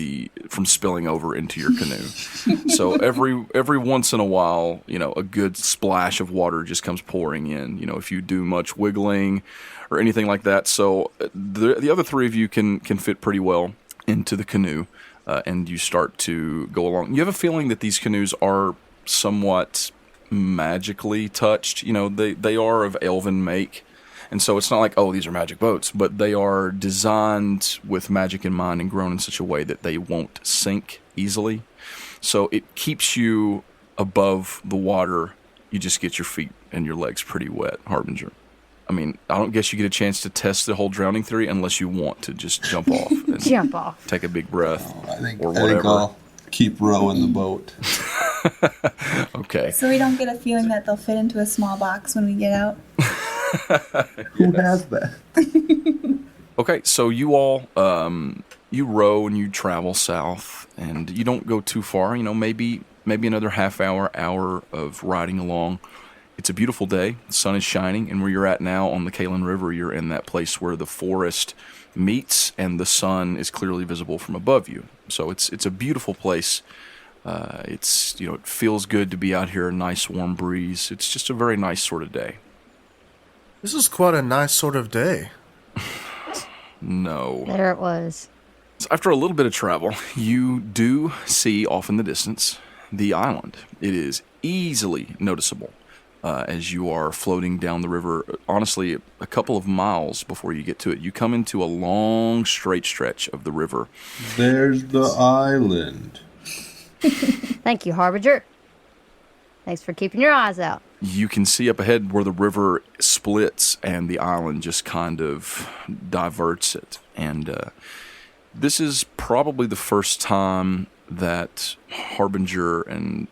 spilling over into your canoe. So every once in a while, a good splash of water just comes pouring in. If you do much wiggling or anything like that. So the other three of you can fit pretty well into the canoe, and you start to go along. You have a feeling that these canoes are somewhat magically touched. They are of elven make. And so it's not like, oh, these are magic boats, but they are designed with magic in mind and grown in such a way that they won't sink easily. So it keeps you above the water. You just get your feet and your legs pretty wet, Harbinger. I mean, I don't guess you get a chance to test the whole drowning theory unless you want to just jump off and jump off. take a big breath I think or whatever. I'll keep rowing the boat. Okay. So we don't get a feeling that they'll fit into a small box when we get out? Who has that? Okay, so you all, you row and you travel south, and you don't go too far, maybe another half hour of riding along. It's a beautiful day, the sun is shining, and where you're at now on the Kalen River, you're in that place where the forest meets and the sun is clearly visible from above you. So it's a beautiful place. It feels good to be out here, a nice warm breeze. It's just a very nice sort of day. This is quite a nice sort of day. No. There it was. So after a little bit of travel, you do see off in the distance the island. It is easily noticeable as you are floating down the river. Honestly, a couple of miles before you get to it, you come into a long, straight stretch of the river. There's the island. Thank you, Harbinger. Thanks for keeping your eyes out. You can see up ahead where the river splits and the island just kind of diverts it. And this is probably the first time that Harbinger and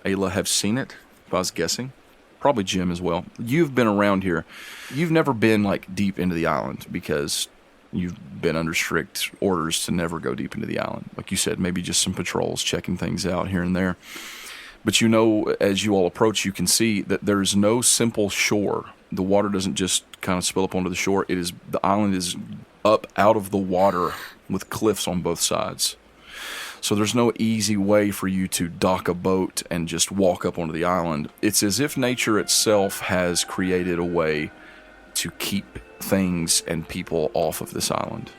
Ayla have seen it, if I was guessing. Probably Jim as well. You've been around here. You've never been deep into the island because you've been under strict orders to never go deep into the island. Like you said, maybe just some patrols checking things out here and there. But as you all approach, you can see that there's no simple shore. The water doesn't just kind of spill up onto the shore. The island is up out of the water with cliffs on both sides. So there's no easy way for you to dock a boat and just walk up onto the island. It's as if nature itself has created a way to keep things and people off of this island.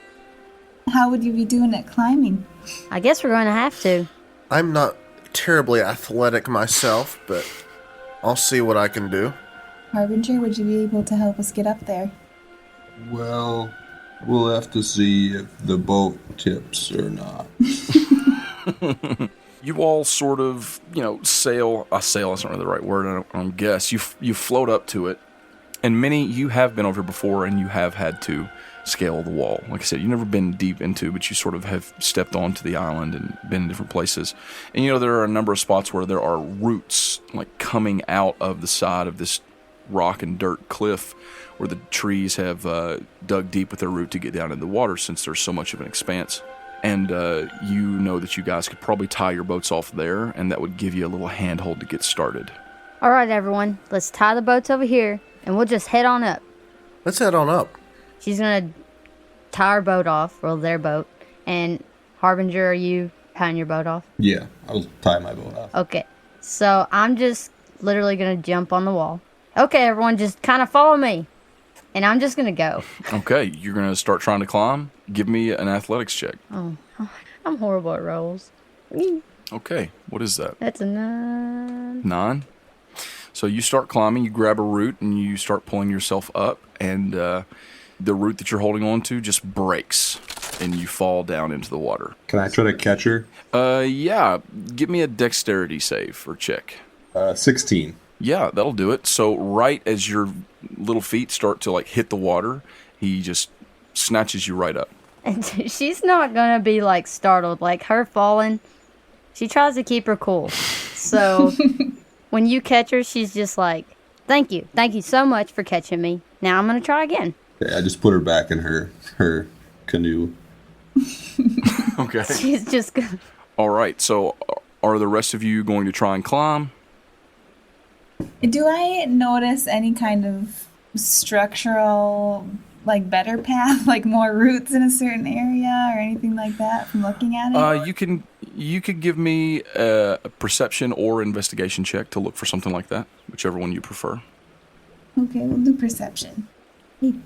How would you be doing it climbing? I guess we're going to have to. I'm not terribly athletic myself, but I'll see what I can do. Harbinger, would you be able to help us get up there? Well, we'll have to see if the boat tips or not. You all sort of, sail. Sail, that's not really the right word, I don't guess. You float up to it. And many, you have been over here before, and you have had to scale the wall. Like I said, you've never been deep into, but you sort of have stepped onto the island and been in different places. And, there are a number of spots where there are roots, coming out of the side of this rock and dirt cliff, where the trees have dug deep with their root to get down in the water since there's so much of an expanse. And you know that you guys could probably tie your boats off there, and that would give you a little handhold to get started. All right, everyone. Let's tie the boats over here, and we'll just head on up. Let's head on up. She's going to tie our boat off, well, their boat. And Harbinger, are you tying your boat off? Yeah, I'll tie my boat off. Okay. So I'm just literally going to jump on the wall. Okay, everyone, just kind of follow me. And I'm just going to go. Okay, you're going to start trying to climb. Give me an athletics check. Oh, I'm horrible at rolls. Okay, what is that? That's a 9. 9. So you start climbing, you grab a root, and you start pulling yourself up, and the root that you're holding on to just breaks, and you fall down into the water. Can I try to catch her? Yeah. Give me a dexterity save or check. 16. Yeah, that'll do it. So right as your little feet start to like hit the water, he just snatches you right up. And she's not going to be like startled. Like her falling, she tries to keep her cool. So when you catch her, she's just like, thank you so much for catching me. Now I'm going to try again. Okay, I just put her back in her canoe. Okay. She's just good. All right. So are the rest of you going to try and climb? Do I notice any kind of structural, like, better path, like more roots in a certain area or anything like that from looking at it? You could give me a perception or investigation check to look for something like that, whichever one you prefer. Okay, we'll do perception.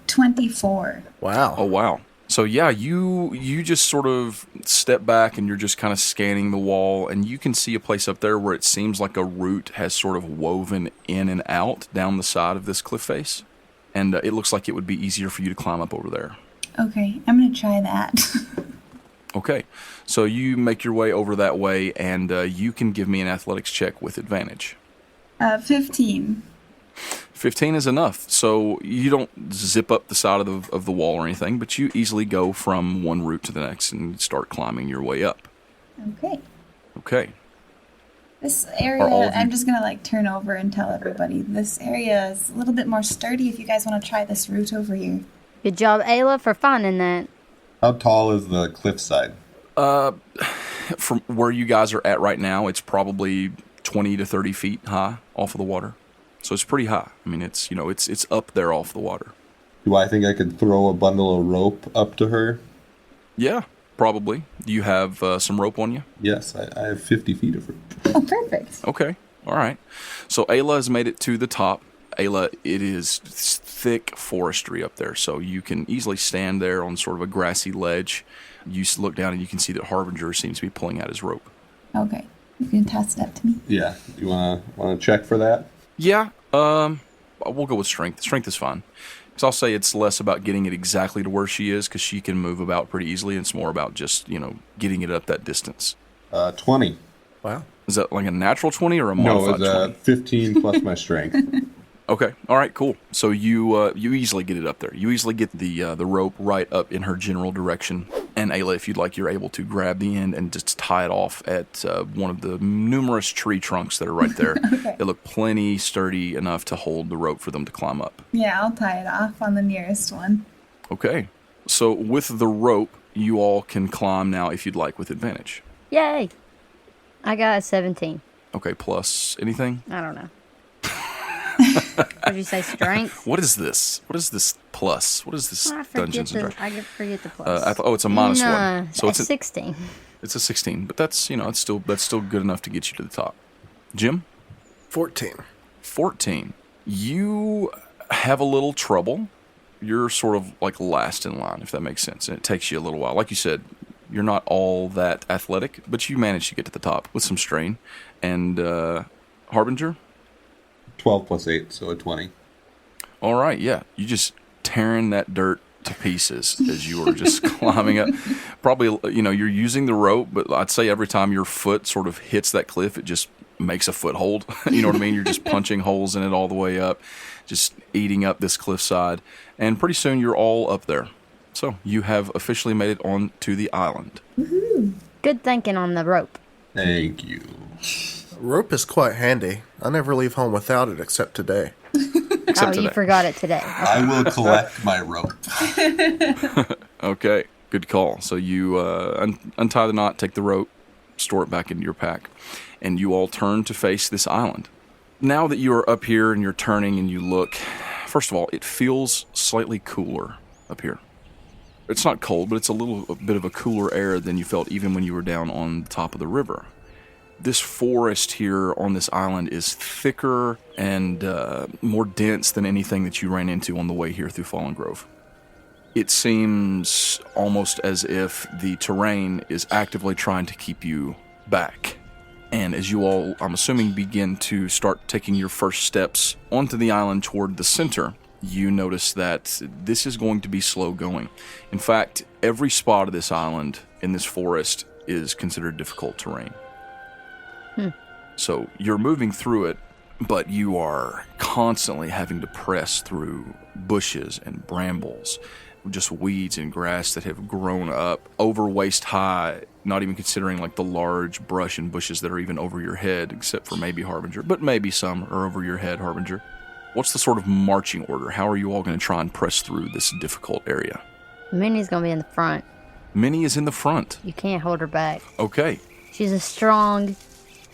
24. Wow. Oh, wow. So, yeah, you just sort of step back and you're just kind of scanning the wall, and you can see a place up there where it seems like a root has sort of woven in and out down the side of this cliff face, and it looks like it would be easier for you to climb up over there. Okay, I'm going to try that. Okay, so you make your way over that way, and you can give me an athletics check with advantage. 15. 15 is enough, so you don't zip up the side of the wall or anything, but you easily go from one root to the next and start climbing your way up. Okay. Okay. This Are all area, of you- I'm just going to like turn over and tell everybody, this area is a little bit more sturdy if you guys want to try this route over here. Good job, Ayla, for finding that. How tall is the cliffside? From where you guys are at right now, it's probably 20 to 30 feet high off of the water. So it's pretty high. I mean, it's up there off the water. Do I think I could throw a bundle of rope up to her? Yeah, probably. Do you have some rope on you? Yes, I have 50 feet of rope. Oh, perfect. Okay. All right. So Ayla has made it to the top. Ayla, it is thick forestry up there, so you can easily stand there on sort of a grassy ledge. You look down and you can see that Harbinger seems to be pulling out his rope. Okay. You can toss it up to me. Yeah. You wanna check for that? Yeah, we'll go with strength. Strength is fine. Because I'll say it's less about getting it exactly to where she is, because she can move about pretty easily. It's more about just, getting it up that distance. 20. Wow. Is that like a natural 20 or a No, modified it's 20? 15 plus my strength. Okay. All right, cool. So you easily get it up there. You easily get the rope right up in her general direction. And Ayla, if you'd like, you're able to grab the end and just tie it off at one of the numerous tree trunks that are right there. Okay. They look plenty sturdy enough to hold the rope for them to climb up. Yeah, I'll tie it off on the nearest one. Okay. So with the rope, you all can climb now if you'd like with advantage. Yay! I got a 17. Okay, plus anything? I don't know. Did you say strength? What is this? What is this plus? What is this I forget Dungeons and Dragons? I forget the plus. It's a minus no, one. So it's 16. It's a 16, but that's still good enough to get you to the top. Jim? 14. 14. You have a little trouble. You're sort of like last in line, if that makes sense, and it takes you a little while. Like you said, you're not all that athletic, but you manage to get to the top with some strain. And Harbinger? 12 plus 8, so a 20. All right, yeah. You just tearing that dirt to pieces as you were just climbing up. Probably, you're using the rope, but I'd say every time your foot sort of hits that cliff, it just makes a foothold. You know what I mean? You're just punching holes in it all the way up, just eating up this cliffside. And pretty soon you're all up there. So you have officially made it on to the island. Good thinking on the rope. Thank you. Rope is quite handy. I never leave home without it except today. Except You today. forgot it today. I will collect my rope. Okay, good call. So you untie the knot, take the rope, store it back into your pack, and you all turn to face this island. Now that you are up here and you're turning and you look, First of all, it feels slightly cooler up here. It's not cold, but it's a bit of a cooler air than you felt even when you were down on the top of the river. This forest here on this island is thicker and more dense than anything that you ran into on the way here through Fallengrove. It seems almost as if the terrain is actively trying to keep you back. And as you all, I'm assuming, begin to start taking your first steps onto the island toward the center, you notice that this is going to be slow going. In fact, every spot of this island in this forest is considered difficult terrain. So you're moving through it, but you are constantly having to press through bushes and brambles, just weeds and grass that have grown up over waist high, not even considering like the large brush and bushes that are even over your head, except for maybe Harbinger, but maybe some are over your head, Harbinger. What's the sort of marching order? How are you all going to try and press through this difficult area? Minnie's going to be in the front. Minnie is in the front. You can't hold her back. Okay. She's a strong,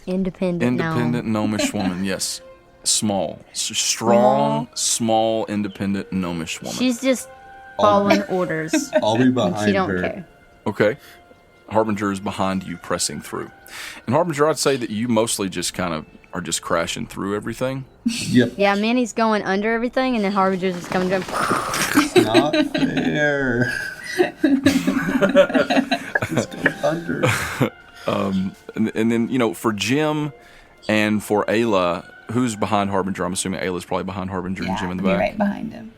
independent gnomish woman, yes. Strong, small, independent gnomish woman. She's just following orders. I'll be behind She don't her. care. Okay. Harbinger is behind you, pressing through. And Harbinger, I'd say that you mostly just kind of are just crashing through everything. Yep. Yeah, Minnie's going under everything, and then Harbinger's just coming down. Not fair. Just go under. And then, for Jim and for Ayla, who's behind Harbinger? I'm assuming Ayla's probably behind Harbinger and Jim in the I'll be back. right behind him.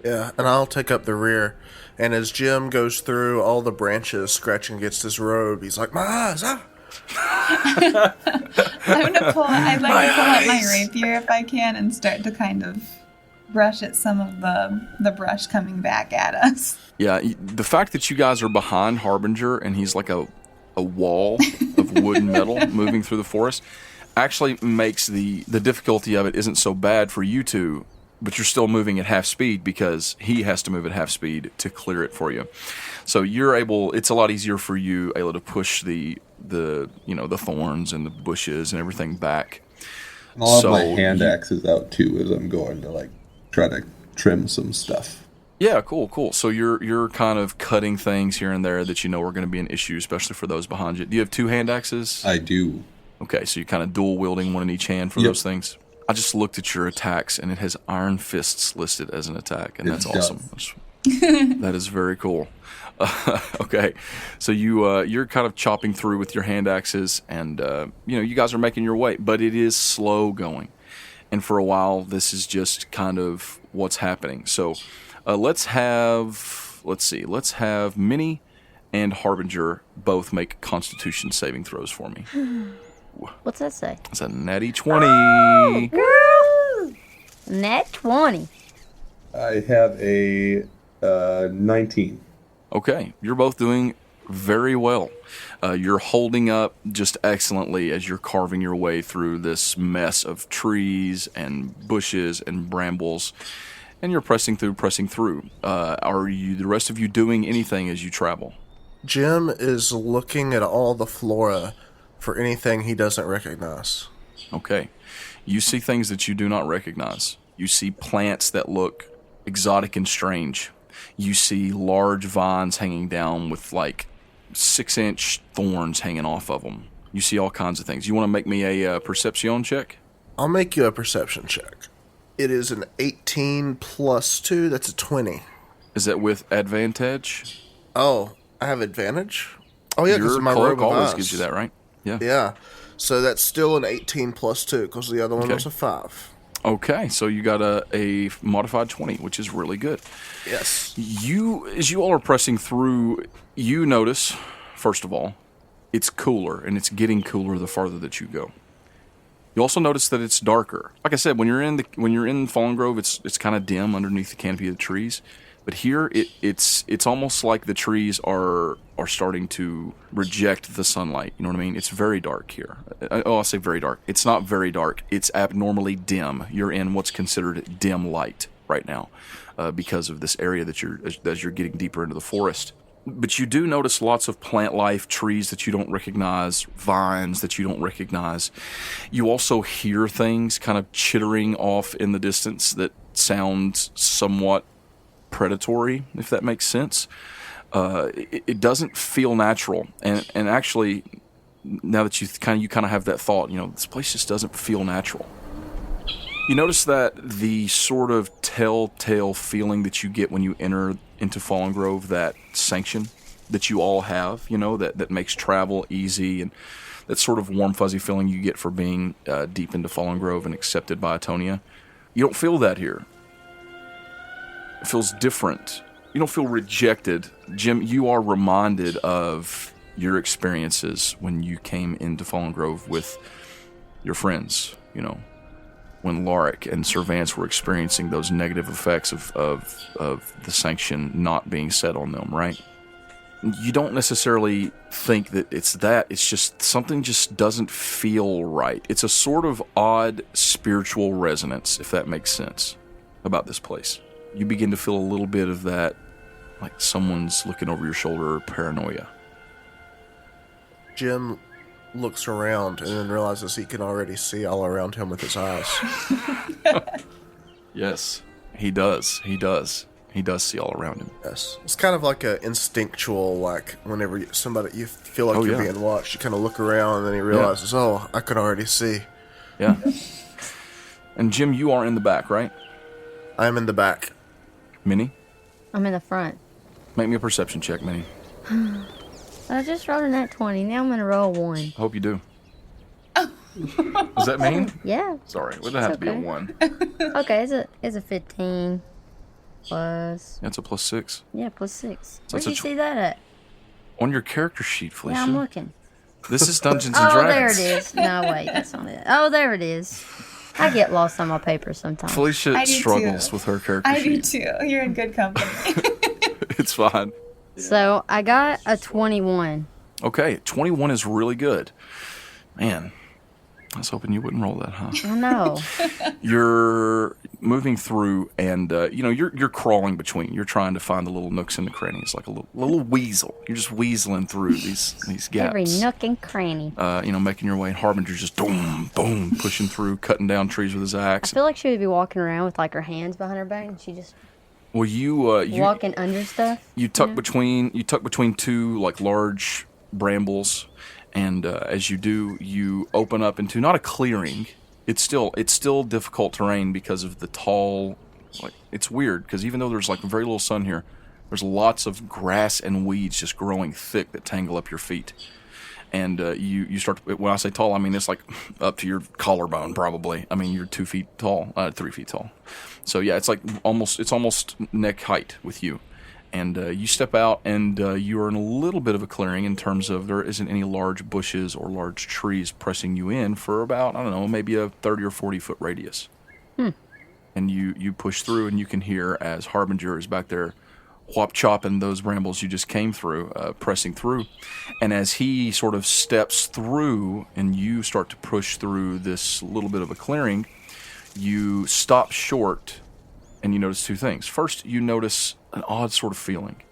Yeah, and I'll take up the rear. And as Jim goes through all the branches, scratching against his robe, he's like, "My eyes, ah!" I'd like to pull out my rapier if I can and start to kind of brush at some of the brush coming back at us. Yeah, the fact that you guys are behind Harbinger and he's like a wall of wood and metal moving through the forest actually makes the difficulty of it isn't so bad for you two, but you're still moving at half speed because he has to move at half speed to clear it for you. So it's a lot easier for you, Ayla, to push the thorns and the bushes and everything back. I'll have my hand axes out too as I'm going to try to trim some stuff. Yeah, cool. So you're kind of cutting things here and there that you know are going to be an issue, especially for those behind you. Do you have two hand axes? I do. Okay, so you're kind of dual wielding one in each hand for those things. I just looked at your attacks and it has Iron Fists listed as an attack, and that's awesome. That is very cool. Okay, so you're kind of chopping through with your hand axes, and you guys are making your way, but it is slow going, and for a while this is just kind of what's happening. So let's have Minnie and Harbinger both make Constitution saving throws for me. What's that say? It's a natty 20. Oh, girl! Nat 20. I have a 19. Okay, you're both doing very well. You're holding up just excellently as you're carving your way through this mess of trees and bushes and brambles, and you're pressing through. Are the rest of you doing anything as you travel? Jim is looking at all the flora for anything he doesn't recognize. Okay. You see things that you do not recognize. You see plants that look exotic and strange. You see large vines hanging down with 6-inch thorns hanging off of them. You see all kinds of things. You want to make me a perception check? I'll make you a perception check. It is an 18 plus 2. That's a 20. Is that with advantage? Oh, I have advantage? Oh, yeah, because Your my cloak robe of always eyes. gives you that, right? Yeah. Yeah. So that's still an 18 plus 2, because the other one was a 5. Okay, so you got a modified 20, which is really good. Yes. As you all are pressing through, you notice, first of all, it's cooler, and it's getting cooler the farther that you go. You also notice that it's darker. Like I said, when you're in Fallengrove, it's kind of dim underneath the canopy of the trees. But here, it's almost like the trees are starting to reject the sunlight. You know what I mean? It's very dark here. I'll say very dark. It's not very dark. It's abnormally dim. You're in what's considered dim light right now because of this area as you're getting deeper into the forest. But you do notice lots of plant life, trees that you don't recognize, vines that you don't recognize. You also hear things kind of chittering off in the distance that sounds somewhat predatory, if that makes sense. It doesn't feel natural, and actually, now that you kind of have that thought, this place just doesn't feel natural. You notice that the sort of telltale feeling that you get when you enter into Fallengrove, that sanction that you all have, that makes travel easy, and that sort of warm, fuzzy feeling you get for being deep into Fallengrove and accepted by Atonia. You don't feel that here. It feels different. You don't feel rejected. Jim, you are reminded of your experiences when you came into Fallengrove with your friends, when Lorik and Sir Vance were experiencing those negative effects of the sanction not being set on them, right? You don't necessarily think that it's that. It's just something just doesn't feel right. It's a sort of odd spiritual resonance, if that makes sense, about this place. You begin to feel a little bit of that, like someone's looking over your shoulder, paranoia. Jim looks around and then realizes he can already see all around him with his eyes. Yes, he does. He does see all around him. Yes. It's kind of like a instinctual, like whenever you feel like you're being watched, you kind of look around and then he realizes, I can already see. Yeah. And Jim, you are in the back, right? I'm in the back. Minnie? I'm in the front. Make me a perception check, Minnie. I just rolled a nat 20. Now I'm going to roll 1. I hope you do. Does that mean? Yeah. Sorry, it would have to be a 1. Okay, it's a 15 plus... That's a +6. Yeah, +6. So Where'd you see that at? On your character sheet, Felicia. Yeah, I'm looking. This is Dungeons and Dragons. Oh, there it is. No, wait, that's not it. Oh, there it is. I get lost on my paper sometimes. Felicia struggles with her character sheet. I do too. You're in good company. It's fine. So, I got a 21. Okay, 21 is really good. Man, I was hoping you wouldn't roll that, huh? I know. You're moving through, and you're crawling between. You're trying to find the little nooks and the crannies, like a little weasel. You're just weaseling through these gaps. Every nook and cranny. Making your way. And Harbinger's just boom, boom, pushing through, cutting down trees with his axe. I feel like she would be walking around with like her hands behind her back, and she just you walking under stuff. You tuck between two like large brambles. And as you do, you open up into not a clearing. It's still difficult terrain because of the tall. It's weird because even though there's like very little sun here, there's lots of grass and weeds just growing thick that tangle up your feet. And you start. When I say tall, I mean it's like up to your collarbone probably. I mean you're 2 feet tall, 3 feet tall. So yeah, it's almost neck height with you. And you step out, and you are in a little bit of a clearing in terms of there isn't any large bushes or large trees pressing you in for about, I don't know, maybe a 30 or 40 foot radius. And you push through, and you can hear as Harbinger is back there chopping those brambles you just came through, pressing through. And as he sort of steps through and you start to push through this little bit of a clearing, you stop short, and you notice 2 things. First, you notice an odd sort of feeling,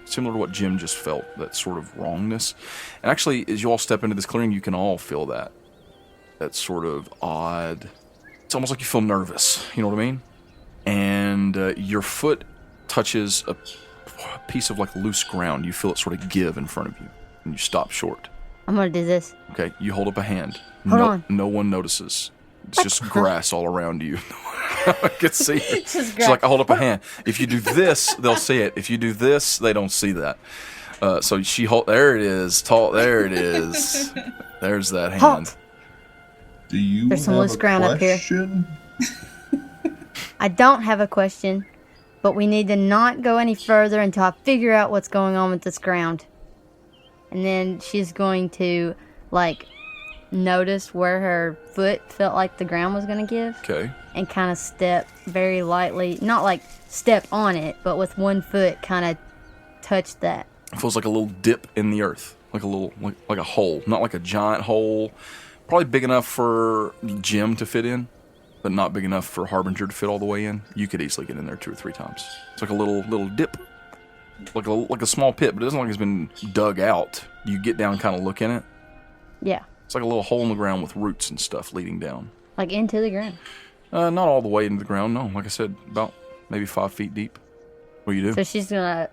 similar to what Jim just felt, that sort of wrongness. And actually, as you all step into this clearing, you can all feel that sort of odd. It's almost like you feel nervous, you know what I mean? And your foot touches a piece of like loose ground. You feel it sort of give in front of you, and you stop short. I'm gonna do this. Okay, you hold up a hand. Hold on. No one notices. It's just grass all around you. I can see it. Just It's like I hold up a hand. If you do this, they'll see it. If you do this, they don't see that. So she there it is. There it is. There's that hand. Halt. Do you There's some have loose a ground up here. question? I don't have a question, but we need to not go any further until I figure out what's going on with this ground. And then she's going to, notice where her foot felt like the ground was going to give. Okay. And kind of step very lightly, not like step on it, but with one foot kind of touch that. It feels like a little dip in the earth, like a little, like a hole, not like a giant hole. Probably big enough for Jim to fit in, but not big enough for Harbinger to fit all the way in. You could easily get in there 2 or 3 times. It's like a little dip, like a small pit, but it doesn't look like it's been dug out. You get down and kind of look in it. Yeah. It's like a little hole in the ground with roots and stuff leading down. Like into the ground. Not all the way into the ground, no. Like I said, about maybe 5 feet deep. What do you do? So she's gonna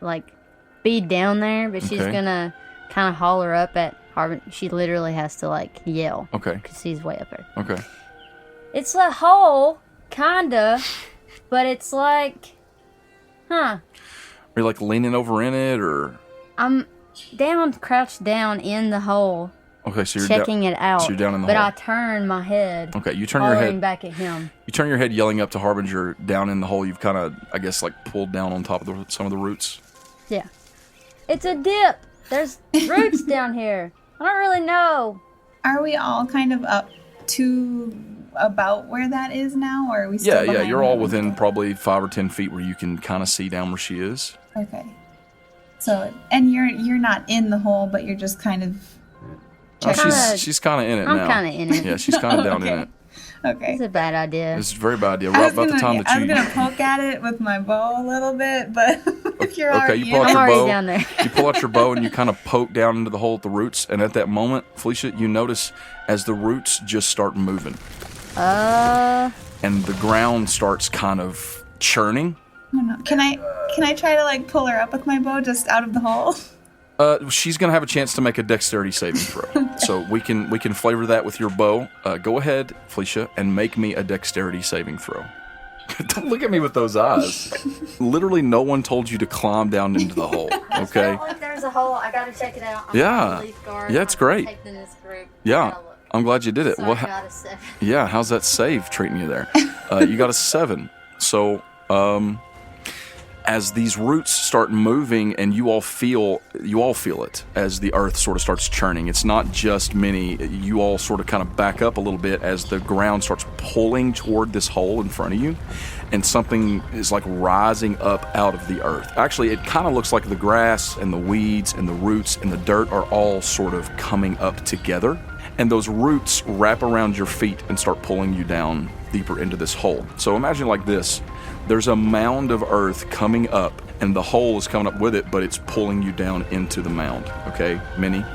be down there, but she's gonna kind of holler up at Harbin. She literally has to yell. Okay. Because he's way up there. Okay. It's a hole, kinda, but it's Are you leaning over in it, or? I'm crouched down in the hole. Okay, so you're checking it out. So you're down in the hole. But I hole. turn my head. Okay, you turn your head back at him. You turn your head, yelling up to Harbinger down in the hole. You've kind of, I guess, pulled down on top of some of the roots. Yeah. It's a dip. There's roots down here. I don't really know. Are we all kind of up to about where that is now, or are we still Yeah. You're all her? within probably 5 or 10 feet where you can kind of see down where she is. Okay. So, and you're not in the hole, but you're just kind of. She's kind of in it now. I'm kind of in it. Yeah, she's kind of down in it. Okay. It's a bad idea. It's a very bad idea. Right about the time that I was gonna poke at it with my bow a little bit, but if you're already you pull out I'm your already bow. down there. You pull out your bow and you kind of poke down into the hole at the roots. And at that moment, Felicia, you notice as the roots just start moving, and the ground starts kind of churning. Oh, no. Can I try to pull her up with my bow just out of the hole? She's gonna have a chance to make a dexterity saving throw. So we can flavor that with your bow. Go ahead, Felicia, and make me a dexterity saving throw. Don't look at me with those eyes. Literally, no one told you to climb down into the hole. Okay. There's a hole. I gotta check it out. Yeah, it's great. Yeah, I'm glad you did it. So Well, I got a 7. yeah, how's that save treating you there? You got a 7. So, as these roots start moving and you all feel it as the earth sort of starts churning. It's not just Minnie. You all sort of kind of back up a little bit as the ground starts pulling toward this hole in front of you, and something is rising up out of the earth. Actually, it kind of looks like the grass and the weeds and the roots and the dirt are all sort of coming up together, and those roots wrap around your feet and start pulling you down deeper into this hole. So imagine like this. There's a mound of earth coming up, and the hole is coming up with it, but it's pulling you down into the mound. Okay, Minnie?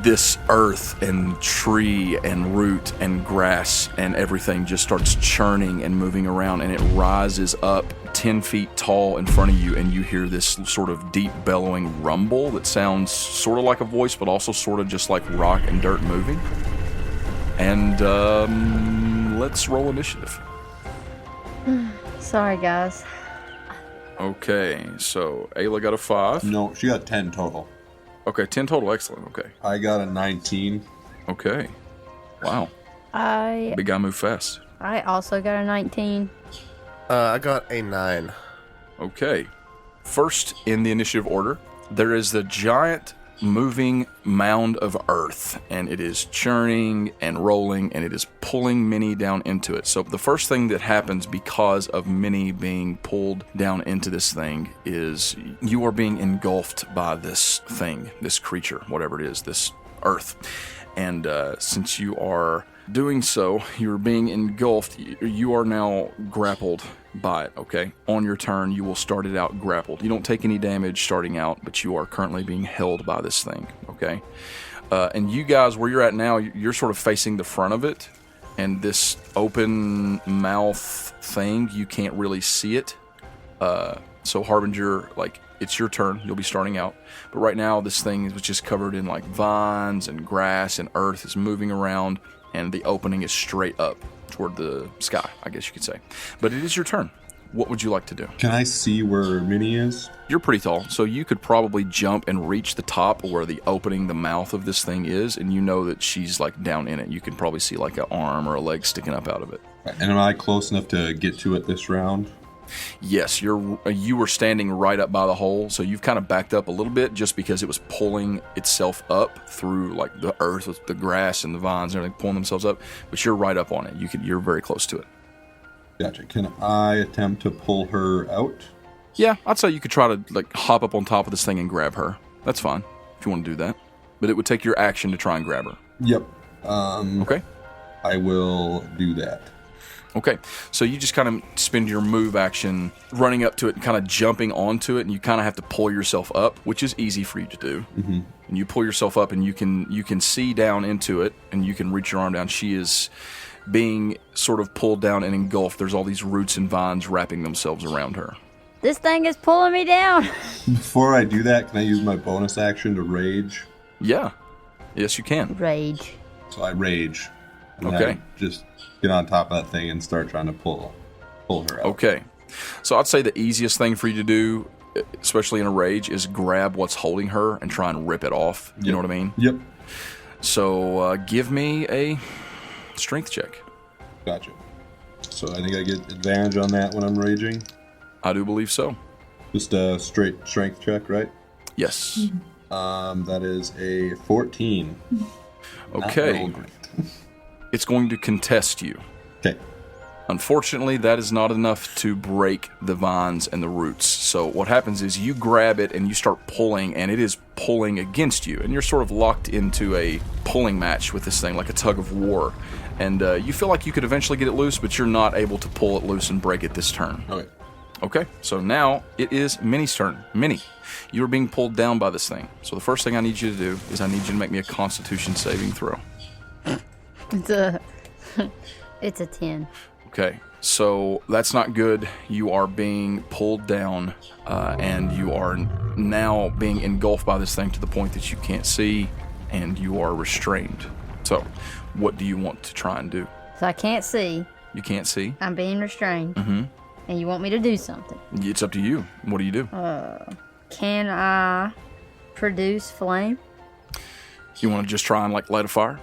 This earth and tree and root and grass and everything just starts churning and moving around, and it rises up 10 feet tall in front of you, and you hear this sort of deep bellowing rumble that sounds sort of like a voice, but also sort of just like rock and dirt moving. And let's roll initiative. Sorry, guys. Okay, so Ayla got a 5. No, she got 10 total. Okay, 10 total. Excellent. Okay. I got a 19. Okay. Wow. Big guy move fast. I also got a 19. I got a 9. Okay. First in the initiative order, there is the giant moving mound of earth, and it is churning and rolling, and it is pulling Minnie down into it. So the first thing that happens because of Minnie being pulled down into this thing is you are being engulfed by this thing, this creature, whatever it is, this earth. And since you are doing so, you're being engulfed. You are now grappled by it, okay? On your turn, you will start it out grappled. You don't take any damage starting out, but you are currently being held by this thing, okay? And you guys, where you're at now, you're sort of facing the front of it, and this open mouth thing, you can't really see it. So Harbinger, it's your turn. You'll be starting out. But right now, this thing is just covered in vines and grass and earth is moving around, and the opening is straight up toward the sky, I guess you could say. But it is your turn. What would you like to do? Can I see where Minnie is? You're pretty tall, so you could probably jump and reach the top where the opening, the mouth of this thing is, and you know that she's down in it. You can probably see an arm or a leg sticking up out of it. And am I close enough to get to it this round? Yes, you were standing right up by the hole, so you've kind of backed up a little bit just because it was pulling itself up through the earth with the grass and the vines and everything pulling themselves up, but you're right up on it. You're very close to it. Gotcha. Can I attempt to pull her out? Yeah, I'd say you could try to hop up on top of this thing and grab her. That's fine if you want to do that, but it would take your action to try and grab her. Yep. Okay. I will do that. Okay, so you just kind of spend your move action running up to it and kind of jumping onto it, and you kind of have to pull yourself up, which is easy for you to do. Mm-hmm. And you pull yourself up, and you can see down into it, and you can reach your arm down. She is being sort of pulled down and engulfed. There's all these roots and vines wrapping themselves around her. This thing is pulling me down. Before I do that, can I use my bonus action to rage? Yeah. Yes, you can. Rage. So I rage. And Okay. I just get on top of that thing and start trying to pull her out. Okay. So I'd say the easiest thing for you to do, especially in a rage, is grab what's holding her and try and rip it off. You know what I mean? Yep. So give me a strength check. Gotcha. So I think I get advantage on that when I'm raging. I do believe so. Just a straight strength check, right? Yes. That is a 14. Okay. It's going to contest you. Okay. Unfortunately, that is not enough to break the vines and the roots. So what happens is you grab it and you start pulling, and it is pulling against you. And you're sort of locked into a pulling match with this thing, like a tug of war. And you feel like you could eventually get it loose, but you're not able to pull it loose and break it this turn. Okay. Okay, so now it is Minnie's turn. Minnie, you are being pulled down by this thing. So the first thing I need you to do is I need you to make me a Constitution saving throw. It's a 10. Okay, so that's not good. You are being pulled down, and you are now being engulfed by this thing to the point that you can't see, and you are restrained. So, what do you want to try and do? So I can't see. You can't see? I'm being restrained. Mm-hmm. And you want me to do something. It's up to you. What do you do? Can I produce flame? You want to just try and, like, light a fire?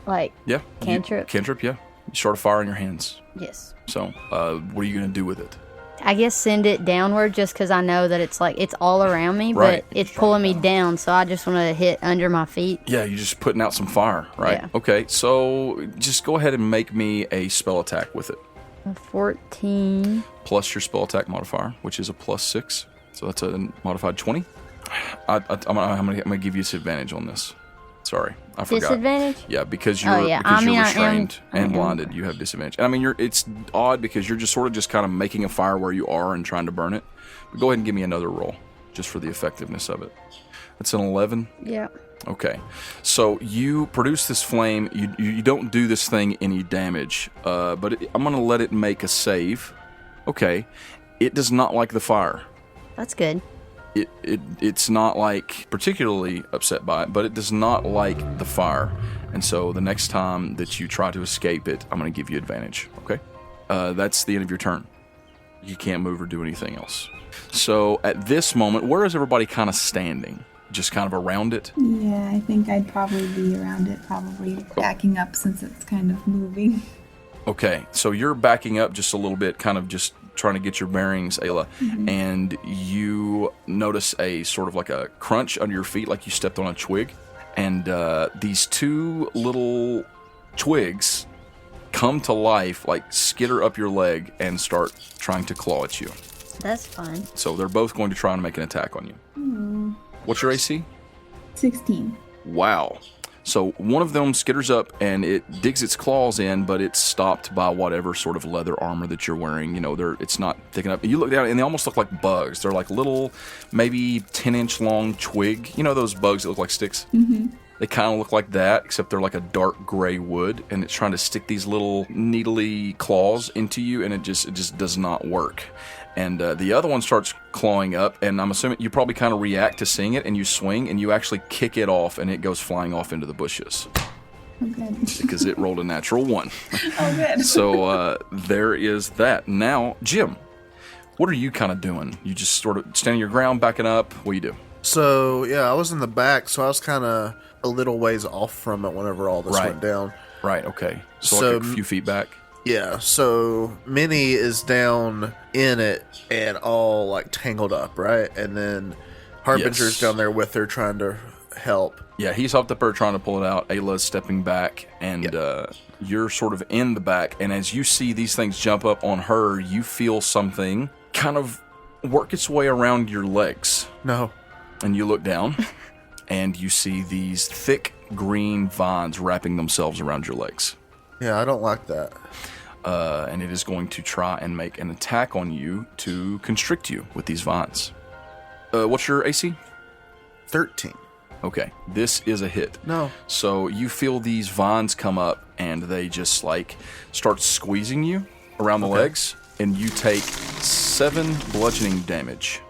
Like, Yeah. cantrip? Cantrip, yeah. You start a fire in your hands. Yes. So, what are you going to do with it? I guess send it downward just because I know that it's like, it's all around me, Right. but it's pulling me down, so I just want to hit under my feet. Yeah, you're just putting out some fire, right? Yeah. Okay, so just go ahead and make me a spell attack with it. A 14. Plus your spell attack modifier, which is a +6. So that's a modified 20. I'm gonna give you disadvantage on this. Sorry, I forgot. Disadvantage? Yeah, because you're restrained and blinded, you have disadvantage. And I mean, it's odd because you're just sort of kind of making a fire where you are and trying to burn it. But go ahead and give me another roll, just for the effectiveness of it. That's an 11. Yeah. Okay, so you produce this flame. You don't do this thing any damage, but I'm going to let it make a save. Okay, it does not like the fire. That's good. It's not like particularly upset by it, but it does not like the fire. And so the next time that you try to escape it, I'm going to give you advantage. Okay, that's the end of your turn. You can't move or do anything else. So at this moment, where is everybody kind of standing? Just kind of around it? Yeah, I think I'd probably be around it, probably backing up since it's kind of moving. Okay, so you're backing up just a little bit, kind of just trying to get your bearings, Ayla, and you notice a sort of like a crunch under your feet, like you stepped on a twig, and these two little twigs come to life, like skitter up your leg and start trying to claw at you. That's fun. So they're both going to try and make an attack on you. What's your AC? 16. Wow. So one of them skitters up and it digs its claws in, but it's stopped by whatever sort of leather armor that you're wearing. You know, it's not thick enough. You look down and they almost look like bugs. They're like little, maybe 10-inch long twig. You know those bugs that look like sticks? Mm-hmm. They kind of look like that, except they're like a dark gray wood, and it's trying to stick these little needly claws into you, and it just does not work. And the other one starts clawing up, and I'm assuming you probably kind of react to seeing it, and you swing, and you actually kick it off, and it goes flying off into the bushes. Oh, good. Because it rolled a natural 1. Oh, good. So there is that. Now, Jim, what are you kind of doing? You just sort of standing your ground, backing up? What do you do? So, yeah, I was in the back, so I was kind of a little ways off from it whenever all this went down. Right, okay. So like a few feet back? Yeah, so Minnie is down in it and all, like, tangled up, right? And then Harbinger's down there with her trying to help. Yeah, he's up her trying to pull it out. Ayla's stepping back, and you're sort of in the back. And as you see these things jump up on her, you feel something kind of work its way around your legs. No. And you look down, and you see these thick green vines wrapping themselves around your legs. Yeah, I don't like that. and it is going to try and make an attack on you to constrict you with these vines. What's your AC? 13. Okay, this is a hit. No. So you feel these vines come up, and they just like start squeezing you around the legs, and you take 7 bludgeoning damage.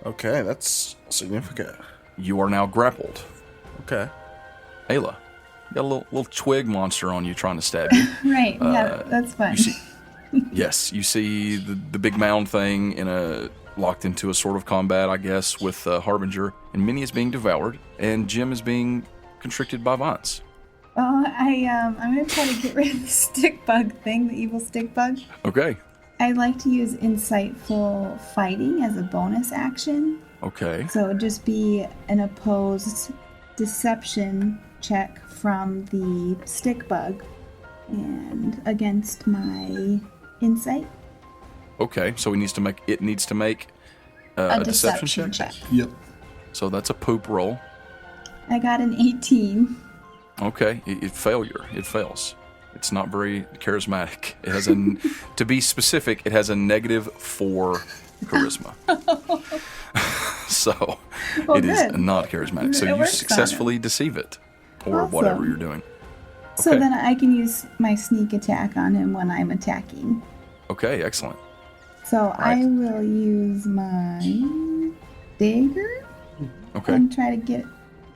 Okay, that's significant. You are now grappled. Okay. Ayla, you got a little twig monster on you trying to stab you. Right, yeah, that's fun. Yes, you see the big mound thing locked into a sort of combat, I guess, with Harbinger, and Minnie is being devoured, and Jim is being constricted by vines. Well, I'm going to try to get rid of the stick bug thing, the evil stick bug. Okay. I'd like to use insightful fighting as a bonus action. Okay. So it would just be an opposed deception check from the stick bug and against my insight. Okay, so it needs to make a deception check. Yep. So that's a poop roll. I got an 18. Okay, it fails. It's not very charismatic. It has to be specific, it has a -4 charisma. So Well, it is good. not charismatic. So It you works on successfully deceive it, or Awesome. whatever you're doing. So Okay. then I can use my sneak attack on him when I'm attacking. Okay, excellent. So I will use my dagger Okay, and try to get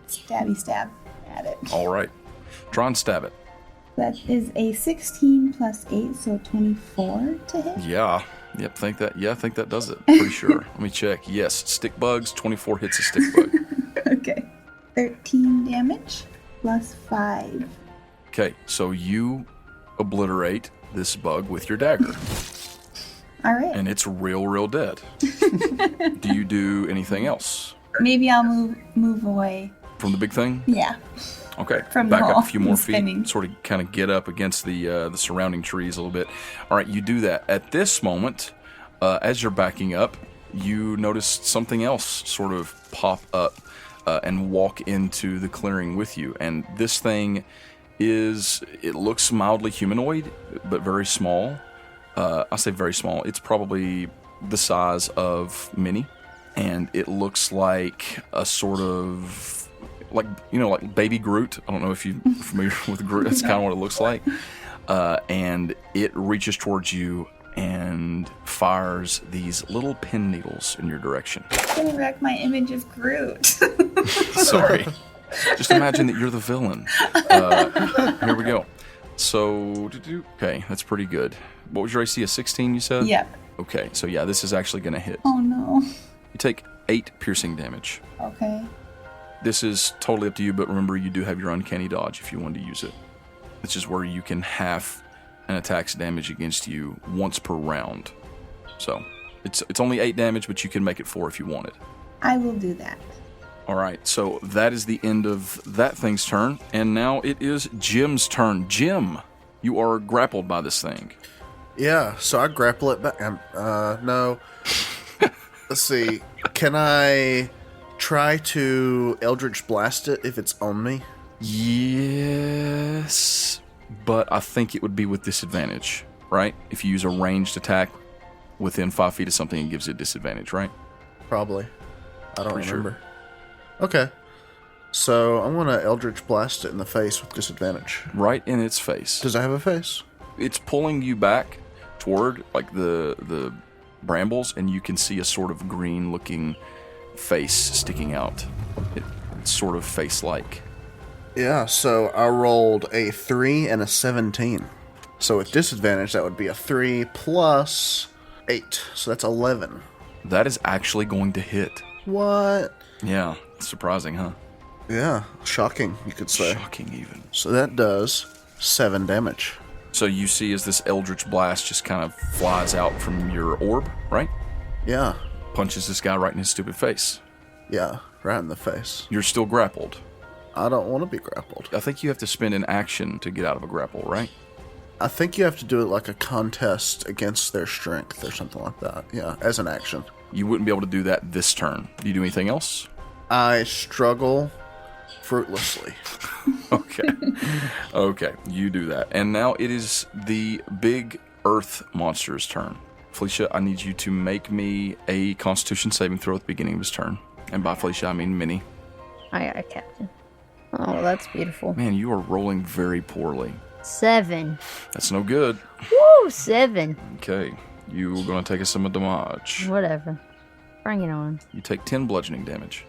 stab at it. all right. Try and stab it. That is a 16 plus 8, so 24 to hit. Yeah. Yep. Think that does it. Pretty sure. Let me check. Yes. Stick bugs. 24 hits a stick bug. Okay. 13 damage plus 5. Okay. So you obliterate this bug with your dagger, All right. and it's real dead. Do you do anything else Maybe I'll move away. from the big thing? Yeah. Okay, From the back up hole a few more and feet, spinning. sort of kind of get up against the surrounding trees a little bit. All right, you do that. At this moment, as you're backing up, you notice something else sort of pop up and walk into the clearing with you. And this thing it looks mildly humanoid, but very small. I say very small. It's probably the size of Minnie, and it looks like a sort of like baby Groot. I don't know if you're familiar with Groot. That's kind of what it looks like. And it reaches towards you and fires these little pin needles in your direction. It's gonna wreck my image of Groot. Sorry. Just imagine that you're the villain. Here we go. So, okay, that's pretty good. What was your AC? A 16, you said? Yep. Okay, so yeah, this is actually going to hit. Oh no. You take 8 piercing damage. Okay. This is totally up to you, but remember you do have your uncanny dodge if you want to use it. This is where you can half an attack's damage against you once per round. So, it's only 8 damage, but you can make it 4 if you wanted. I will do that. All right, so that is the end of that thing's turn, and now it is Jim's turn. Jim, you are grappled by this thing. Yeah, so I grapple it back. No. Let's see. Can I try to Eldritch Blast it if it's on me? Yes, but I think it would be with disadvantage, right? If you use a ranged attack within 5 feet of something, it gives it disadvantage, right? Probably. I don't Pretty remember. Okay. So I'm going to Eldritch Blast it in the face with disadvantage. Right in its face. Does it have a face? It's pulling you back toward like the brambles, and you can see a sort of green-looking face sticking out. It's sort of face-like. Yeah, so I rolled a 3 and a 17. So with disadvantage, that would be a 3 plus 8. So that's 11. That is actually going to hit. What? Yeah, surprising, huh? Yeah, shocking, you could say. Shocking, even. So that does 7 damage. So you see as this Eldritch Blast just kind of flies out from your orb, right? Yeah, Punches this guy right in his stupid face. yeah, right in the face. You're still grappled. I don't want to be grappled. I think you have to spend an action to get out of a grapple, right? I think you have to do it like a contest against their strength or something like that. Yeah, as an action. You wouldn't be able to do that this turn. Do you do anything else? I struggle fruitlessly. Okay. Okay, you do that. And now it is the big earth monster's turn. Felicia, I need you to make me a Constitution saving throw at the beginning of his turn. And by Felicia, I mean Minnie. I got it, Captain. Oh, that's beautiful. Man, you are rolling very poorly. 7. That's no good. Woo, 7. Okay, you're going to take a some damage. Whatever. Bring it on. You take 10 bludgeoning damage.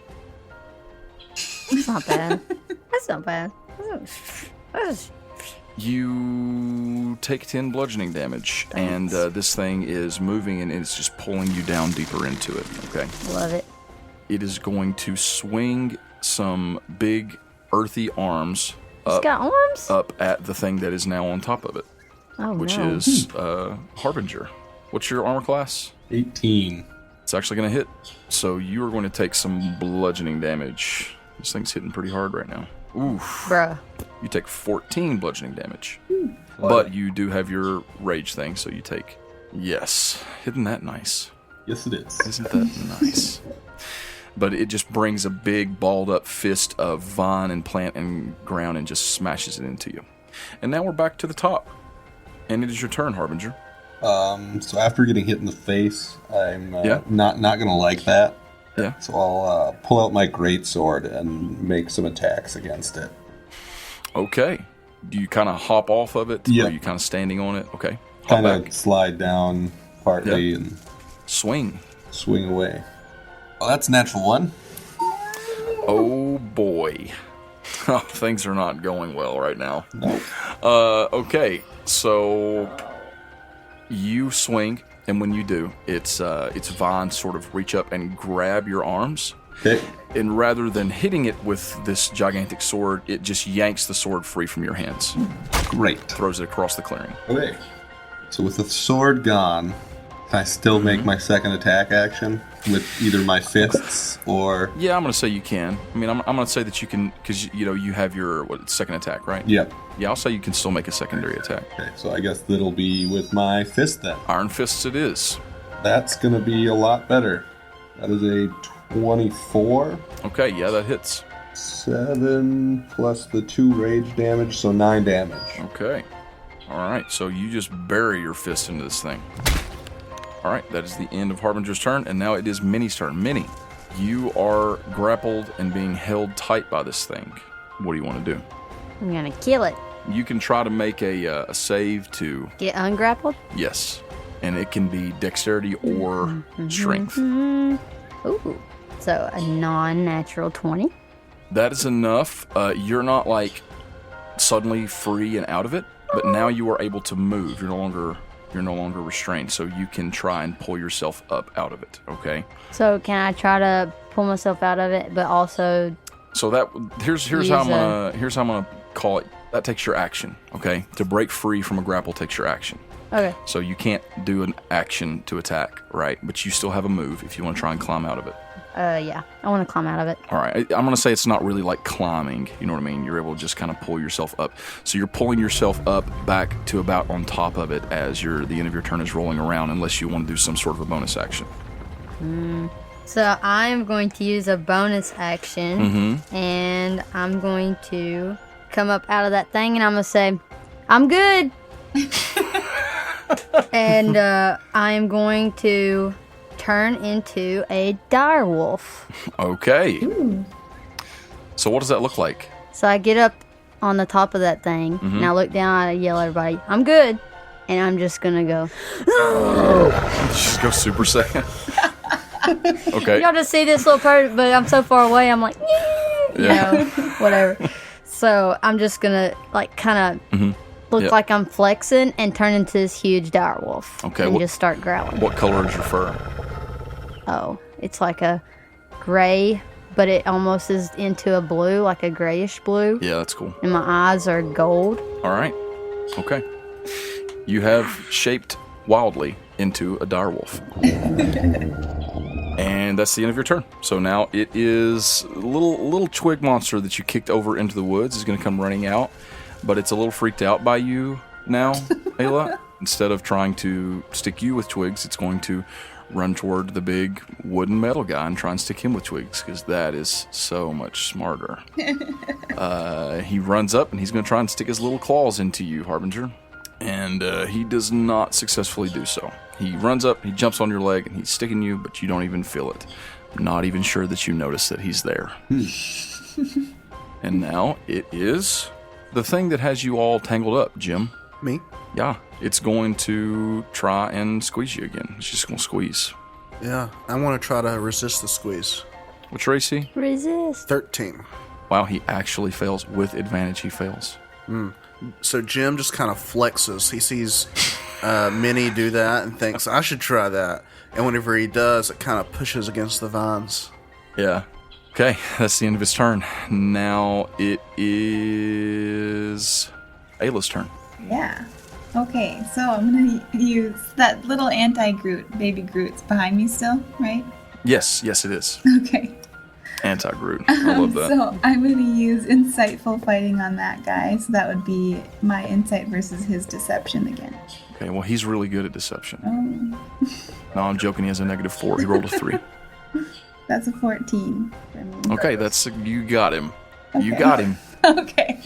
That's not bad. That's not bad. That's- You take 10 bludgeoning damage, and this thing is moving and it's just pulling you down deeper into it, okay? Love it. It is going to swing some big earthy arms It's got arms? up at the thing that is now on top of it, Oh, which no. is Harbinger. What's your armor class? 18. It's actually going to hit. So you are going to take some bludgeoning damage. This thing's hitting pretty hard right now. Oof. Bruh. You take 14 bludgeoning damage. But you do have your rage thing, so you take... Yes. Isn't that nice? Yes, it is. Isn't that nice? But it just brings a big balled up fist of vine and plant and ground and just smashes it into you. And now we're back to the top. And it is your turn, Harbinger. So after getting hit in the face, I'm Yeah. not going to like that. Yeah. So I'll pull out my greatsword and make some attacks against it. Okay. Do you kind of hop off of it? Yeah. Or are you kind of standing on it? Okay. Hop Kind back. of slide down partly and Swing. swing away. Oh, that's a natural 1. Oh, boy. Oh, things are not going well right now. Nope. Okay. So you swing, and when you do, its vines sort of reach up and grab your arms. Okay. And rather than hitting it with this gigantic sword, it just yanks the sword free from your hands. Great. Throws it across the clearing. Okay. So with the sword gone, can I still make my second attack action with either my fists or... Yeah, I'm going to say you can. I mean, I'm going to say that you can, because, you have your second attack, right? Yep. Yeah, I'll say you can still make a secondary attack. Okay, so I guess that'll be with my fist then. Iron Fists it is. That's going to be a lot better. That is a 24. Okay, yeah, that hits. 7 plus the 2 rage damage, so 9 damage. Okay. All right, so you just bury your fist into this thing. All right, that is the end of Harbinger's turn, and now it is Minnie's turn. Minnie, you are grappled and being held tight by this thing. What do you want to do? I'm gonna kill it. You can try to make a save to... Get ungrappled? Yes. And it can be dexterity or strength. Ooh. So a non-natural 20. That is enough. You're not, suddenly free and out of it, but now you are able to move. You're no longer restrained, so you can try and pull yourself up out of it, okay? So can I try to pull myself out of it, but also... So that here's how I'm gonna call it. That takes your action, okay? To break free from a grapple takes your action. Okay. So you can't do an action to attack, right? But you still have a move if you want to try and climb out of it. Yeah. I want to climb out of it. All right. I'm gonna say it's not really like climbing. You know what I mean? You're able to just kind of pull yourself up. So you're pulling yourself up back to about on top of it as the end of your turn is rolling around, unless you want to do some sort of a bonus action. So I'm going to use a bonus action, and I'm going to come up out of that thing, and I'm going to say, I'm good. And I'm going to turn into a direwolf. Okay. So what does that look like? So I get up on the top of that thing, and I look down, I yell at everybody, I'm good. And I'm just going to go, Just go Super Saiyan. Okay. y'all just see this little part, but I'm so far away, I'm like, Yeah. whatever. So I'm just going to, kind of look Yeah. like I'm flexing and turn into this huge direwolf. Okay, And just start growling. What color is your fur? Oh, it's like a gray, but it almost is into a blue, like a grayish blue. Yeah, that's cool. And my eyes are gold. All right. Okay. You have shaped wildly into a direwolf. And that's the end of your turn. So now it is a little twig monster that you kicked over into the woods is going to come running out, but it's a little freaked out by you now, Ayla. Instead of trying to stick you with twigs, it's going to run toward the big wooden metal guy and try and stick him with twigs, because that is so much smarter. He runs up and he's going to try and stick his little claws into you, Harbinger. And he does not successfully do so. He runs up, he jumps on your leg, and he's sticking you, but you don't even feel it. Not even sure that you notice that he's there. And now it is the thing that has you all tangled up, Jim. Me? Yeah, it's going to try and squeeze you again. It's just going to squeeze. Yeah, I want to try to resist the squeeze. What's your AC? Resist. 13. Wow, he actually fails. With advantage, he fails. So Jim just kind of flexes. He sees Minnie do that and thinks, I should try that. And whenever he does, it kind of pushes against the vines. Yeah. Okay, that's the end of his turn. Now it is Ayla's turn. Yeah. Okay, so I'm going to use that little anti-Groot, baby Groot's behind me still, right? Yes, it is. Okay. Anti-Groot. I love that. So I'm going to use insightful fighting on that guy. So that would be my insight versus his deception again. Okay, well, he's really good at deception. Oh, No, I'm joking. He has a -4. He rolled a 3. that's a 14 for me. Okay, you got him. You Okay. got him. Okay.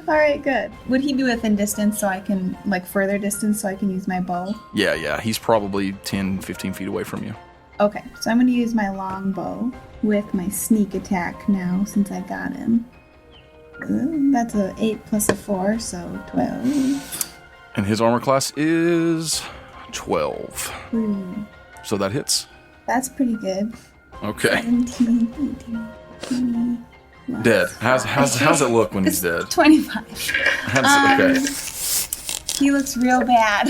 All right, good. Would he be within distance so I can, like further distance so I can use my bow? Yeah. He's probably 10, 15 feet away from you. Okay, so I'm going to use my long bow with my sneak attack now since I got him. Ooh, that's a 8 plus a 4, so 12. And his armor class is 12. Ooh, So that hits. that's pretty good. Okay. 17, 18, 20. Dead. How's it look when he's dead? 25. Okay. He looks real bad.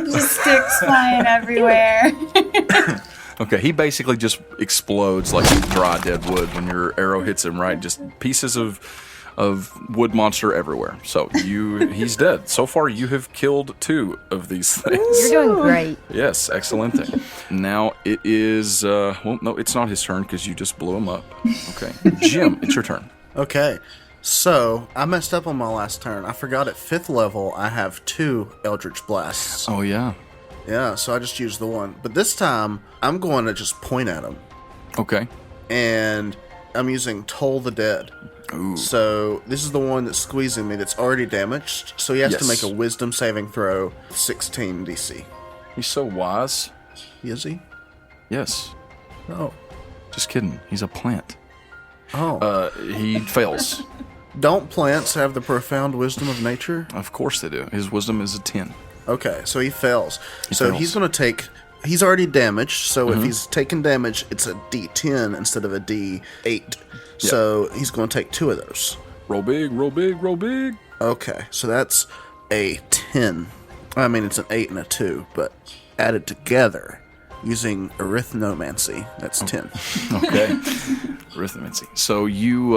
Just sticks flying everywhere. Okay, he basically just explodes like dry dead wood when your arrow hits him, right? Just pieces of wood monster everywhere. So he's dead. So far, you have killed 2 of these things. You're doing great. Yes, excellent thing. Now it is, well, no, it's not his turn because you just blew him up. Okay. Jim, it's your turn. Okay, so I messed up on my last turn. I forgot at 5th level I have 2 Eldritch Blasts. Oh, yeah. Yeah, so I just used the one. But this time, I'm going to just point at him. Okay. And I'm using Toll the Dead. Ooh. So this is the one that's squeezing me that's already damaged. So he has to make a wisdom saving throw, 16 DC. He's so wise. Is he? Yes. Oh. Just kidding. He's a plant. Oh. He fails. Don't plants have the profound wisdom of nature? Of course they do. His wisdom is a 10. Okay, so he fails. He so fails. he's going to take... He's already damaged, so if he's taken damage, it's a D10 instead of a D8. So he's going to take 2 of those. Roll big, roll big, roll big. Okay, so that's a 10. I mean, it's an 8 and a 2, but added together using arithnomancy, that's 10. Okay. Arithmancy. So you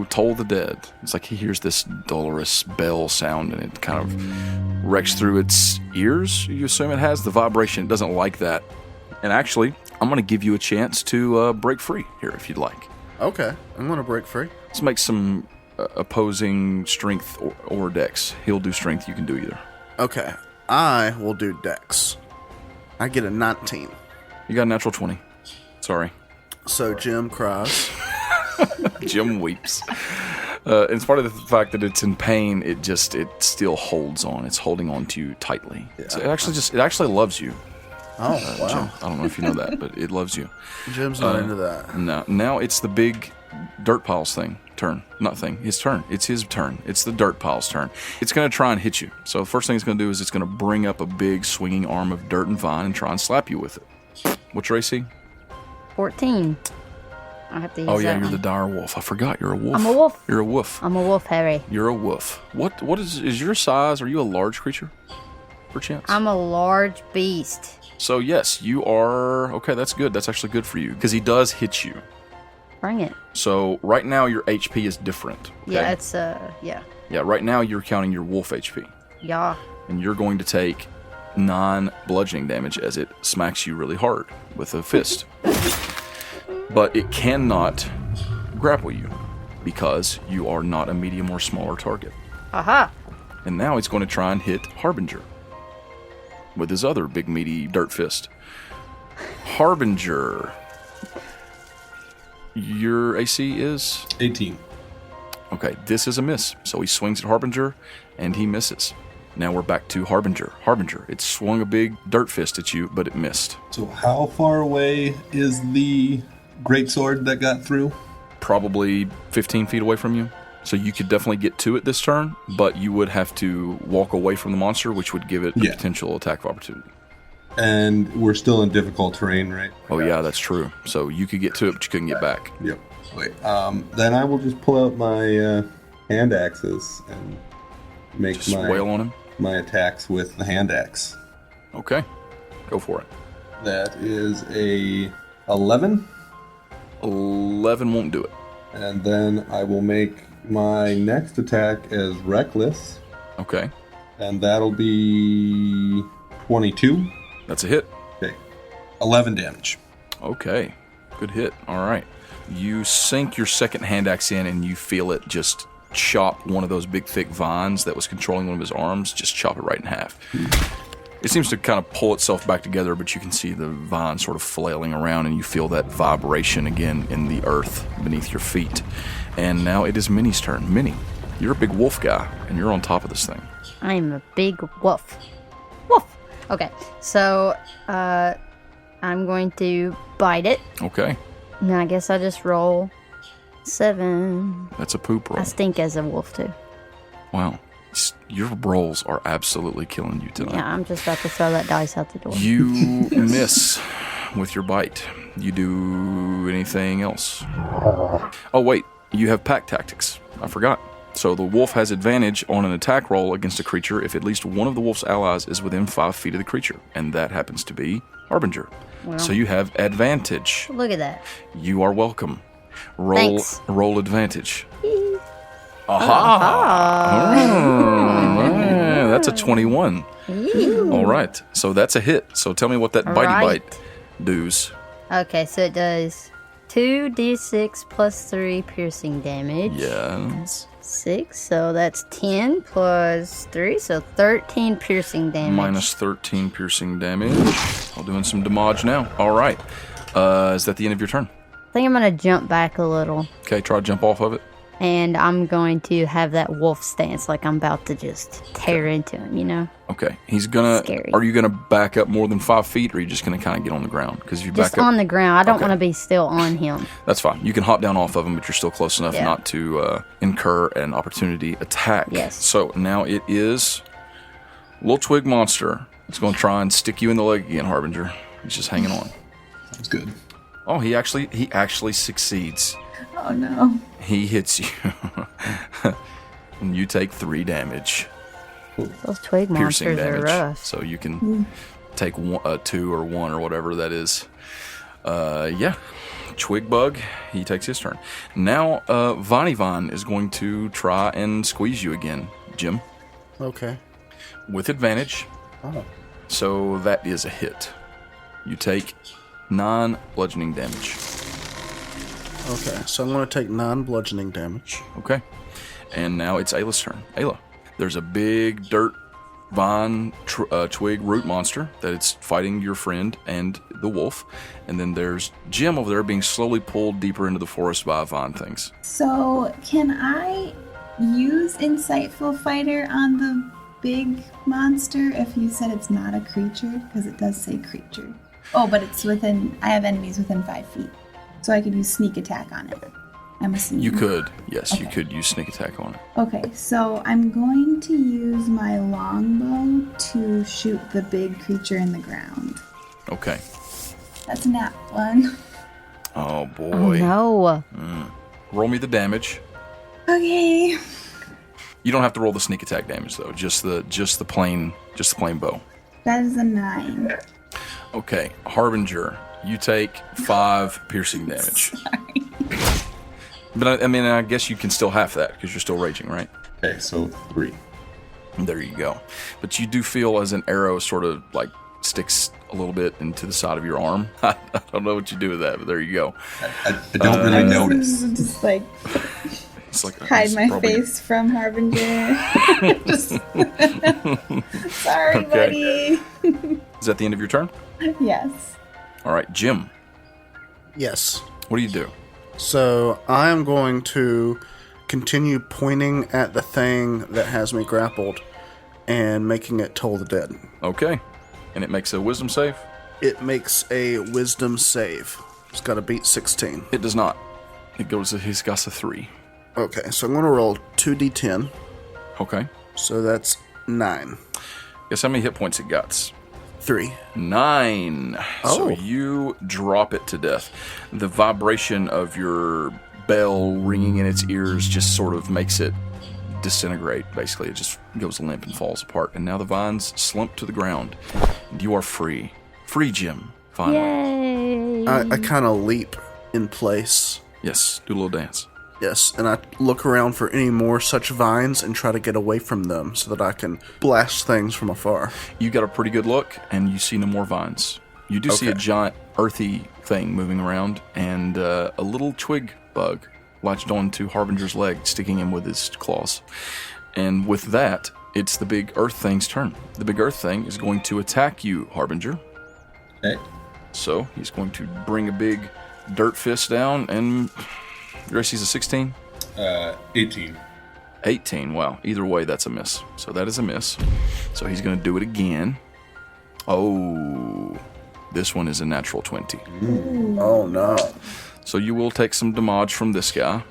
toll the dead. It's like he hears this dolorous bell sound and it kind of wrecks through its ears. You assume it has the vibration. It doesn't like that. And actually, I'm going to give you a chance to break free here if you'd like. Okay, I'm going to break free. Let's make some opposing strength or dex. He'll do strength. You can do either. Okay, I will do dex. I get a 19. You got a natural 20. Sorry. So Jim cries. Jim weeps. In spite of the fact that it's in pain, it still holds on. It's holding on to you tightly. Yeah. So it actually loves you. Oh, wow. Jim. I don't know if you know that, but it loves you. Jim's not into that. Now it's the big dirt piles turn. Not thing. His turn. It's his turn. It's the dirt piles turn. It's going to try and hit you. So the first thing it's going to do is it's going to bring up a big swinging arm of dirt and vine and try and slap you with it. What's your AC? 14. I have to use Oh yeah, that you're one. the dire wolf. I forgot you're a wolf. I'm a wolf. You're a wolf. I'm a wolf, Harry. You're a wolf. What is your size? Are you a large creature? Perchance? I'm a large beast. So yes, you are. Okay, that's good. That's actually good for you because he does hit you. Bring it. So right now your HP is different. Okay? Yeah, it's yeah. Yeah, right now you're counting your wolf HP, Yeah. and you're going to take 9 bludgeoning damage as it smacks you really hard with a fist. But it cannot grapple you because you are not a medium or smaller target. Aha. And now he's going to try and hit Harbinger with his other big meaty dirt fist. Harbinger, your AC is 18. Okay, this is a miss. So he swings at Harbinger, and he misses. Now we're back to Harbinger. Harbinger, it swung a big dirt fist at you, but it missed. So how far away is the greatsword that got through? Probably 15 feet away from you. So you could definitely get to it this turn, but you would have to walk away from the monster, which would give it a potential attack of opportunity. And we're still in difficult terrain, right? Oh, yeah, that's true. So you could get to it, but you couldn't get back. Yep. Wait. Then I will just pull out my hand axes and make Just wail on him? my attacks with the hand axe. Okay. Go for it. That is a 11. 11 won't do it. And then I will make my next attack as reckless. Okay. And that'll be 22. That's a hit. Okay. 11 damage. Okay. Good hit. All right. You sink your second hand axe in and you feel it just chop one of those big thick vines that was controlling one of his arms, just chop it right in half. It seems to kind of pull itself back together, but you can see the vine sort of flailing around and you feel that vibration again in the earth beneath your feet. And now it is Minnie's turn. Minnie, you're a big wolf guy and you're on top of this thing. I'm a big wolf. Wolf! Okay, so I'm going to bite it. Okay. And I guess I just roll 7. That's a poop roll. I stink as a wolf, too. Wow. Your rolls are absolutely killing you tonight. Yeah, I'm just about to throw that dice out the door. You miss with your bite. You do anything else? Oh, wait. You have pack tactics. I forgot. So the wolf has advantage on an attack roll against a creature if at least one of the wolf's allies is within 5 feet of the creature. And that happens to be Harbinger. Well, so you have advantage. Look at that. You are welcome. Thanks. Roll advantage. Aha! Oh, that's a 21. All right. So that's a hit. So tell me what that bitey bite does. Okay, so it does 2d6 plus 3 piercing damage. Yes. 6, so that's 10 plus 3, so 13 piercing damage. Minus 13 piercing damage. I'm doing some damage now. All right. Is that the end of your turn? I think I'm going to jump back a little. Okay, try to jump off of it. And I'm going to have that wolf stance, like I'm about to just tear into him, you know? Okay. He's gonna. Scary. Are you gonna back up more than 5 feet, or are you just gonna kind of get on the ground? Because if you Just back up on the ground. I don't want to be still on him. That's fine. You can hop down off of him, but you're still close enough not to incur an opportunity attack. Yes. So now it is Little Twig Monster. It's going to try and stick you in the leg again, Harbinger. He's just hanging on. Sounds good. Oh, he actually succeeds. Oh no. He hits you. And you take 3 damage. Those twig Piercing monsters are damage. rough. So you can take 2 or 1 or whatever that is. Yeah. Twig Bug, he takes his turn. Now, Vine is going to try and squeeze you again, Jim. Okay. With advantage. Oh. So that is a hit. You take 9 bludgeoning damage. Okay, so I'm going to take 9 bludgeoning damage. Okay. And now it's Ayla's turn. Ayla, there's a big dirt vine twig root monster that it's fighting your friend and the wolf. And then there's Jim over there being slowly pulled deeper into the forest by vine things. So, can I use Insightful Fighter on the big monster if you said it's not a creature? Because it does say creature. Oh, but it's within, I have enemies within 5 feet. So I could use sneak attack on it. I'm assuming. You could. Yes, Okay. you could use sneak attack on it. Okay, so I'm going to use my longbow to shoot the big creature in the ground. Okay. That's a nat 1. Oh, Oh, boy. no. Roll me the damage. Okay. You don't have to roll the sneak attack damage though. Just the plain bow. That is a 9. Okay, Harbinger, you take 5 piercing damage. Sorry. But I guess you can still half that because you're still raging, right? Okay, so 3. There you go. But you do feel as an arrow sort of like sticks a little bit into the side of your arm. I don't know what you do with that, but there you go. I don't really notice. Just like It's like hide my probably- face from Harbinger. Just sorry, Okay. buddy. Is that the end of your turn? Yes. All right, Jim, Yes. what do you do? So I am going to continue pointing at the thing that has me grappled and making it toll the dead. Okay. And it makes a wisdom save? It makes a wisdom save. It's got to beat 16. It does not. It goes to his got a 3. Okay, so I'm going to roll 2d10. Okay. So that's 9. Guess how many hit points it got? 3. 9. Oh. So you drop it to death. The vibration of your bell ringing in its ears just sort of makes it disintegrate. Basically, it just goes limp and falls apart. And now the vines slump to the ground. And you are free. Free, Jim. Finally. Yay! I kind of leap in place. Yes, do a little dance. Yes, and I look around for any more such vines and try to get away from them so that I can blast things from afar. You got a pretty good look, and you see no more vines. You do see a giant earthy thing moving around, and a little twig bug latched onto Harbinger's leg, sticking him with his claws. And with that, it's the big earth thing's turn. The big earth thing is going to attack you, Harbinger. Okay. So he's going to bring a big dirt fist down, and Gracie's a 16? 18. 18, wow. Either way, that's a miss. So that is a miss. So he's going to do it again. Oh, this one is a natural 20. Oh, no. So you will take some damage from this guy.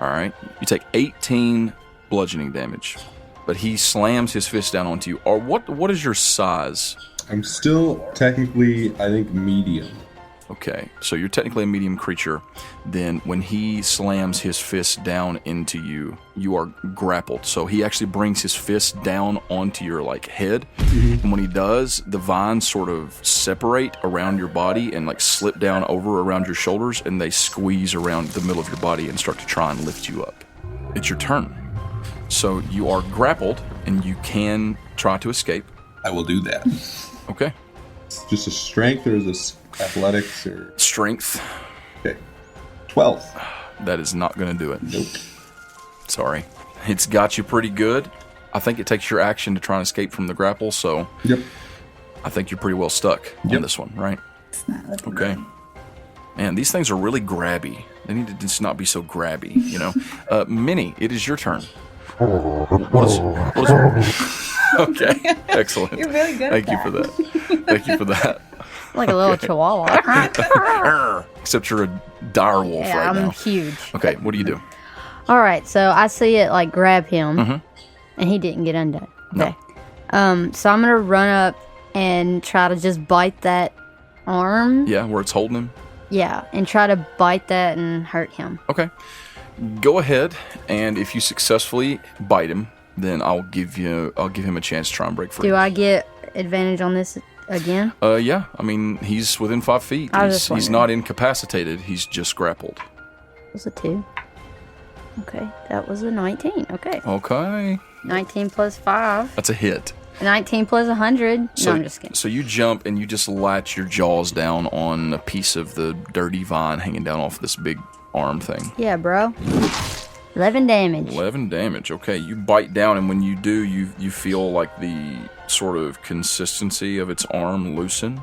All right. You take 18 bludgeoning damage. But he slams his fist down onto you. Or what is your size? I'm still technically, I think, medium. Okay, so you're technically a medium creature. Then when he slams his fist down into you, you are grappled. So he actually brings his fist down onto your head. And when he does, the vines sort of separate around your body and slip down over around your shoulders, and they squeeze around the middle of your body and start to try and lift you up. It's your turn. So you are grappled, and you can try to escape. I will do that. Okay. Just a strength, or is this athletics, or Strength. okay? 12. That is not going to do it. Nope. Sorry. It's got you pretty good. I think it takes your action to try and escape from the grapple, so Yep. I think you're pretty well stuck on this one, right? It's not looking Okay. good. Man, these things are really grabby. They need to just not be so grabby, you know? Minnie, it is your turn. What is okay, excellent. You're really good Thank at you for that. Thank you for that. Like a little chihuahua. Except you're a dire wolf Yeah, right I'm now. huge. Okay, what do you do? All right, so I see it grab him, and he didn't get undone. Okay. So I'm gonna run up and try to just bite that arm. Yeah, where it's holding him? Yeah, and try to bite that and hurt him. Okay. Go ahead, and if you successfully bite him, then I'll give him a chance to try and break free. Do I get advantage on this again? Yeah. I mean, he's within 5 feet. I was just He's wondering. not incapacitated. He's just grappled. It was a 2. Okay, that was a 19. Okay. Okay. 19 plus 5. That's a hit. 19 plus 100. So, No, I'm just kidding. So you jump and you just latch your jaws down on a piece of the dirty vine hanging down off this big arm thing. Yeah, bro. 11 damage. 11 damage. Okay, you bite down, and when you do, you feel like the sort of consistency of its arm loosen,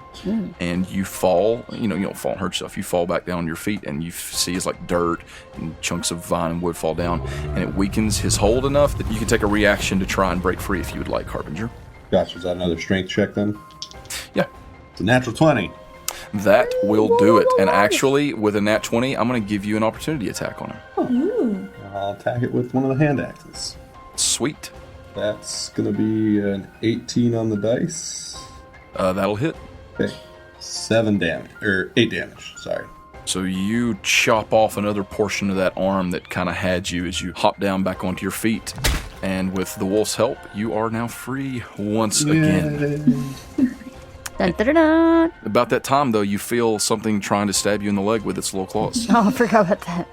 and you fall. You don't fall and hurt yourself. You fall back down on your feet, and you see it's like dirt and chunks of vine and wood fall down, and it weakens his hold enough that you can take a reaction to try and break free if you would like, Harbinger. Gotcha. Is that another strength check then? Yeah. It's a natural 20. That will do it. And actually, with a nat 20, I'm going to give you an opportunity attack on him. I'll attack it with one of the hand axes. Sweet. That's going to be an 18 on the dice. That'll hit. Okay. 7 damage. Or 8 damage. Sorry. So you chop off another portion of that arm that kind of had you as you hop down back onto your feet. And with the wolf's help, you are now free once again. Dun, dun, dun, dun. About that time, though, you feel something trying to stab you in the leg with its little claws. Oh, I forgot about that.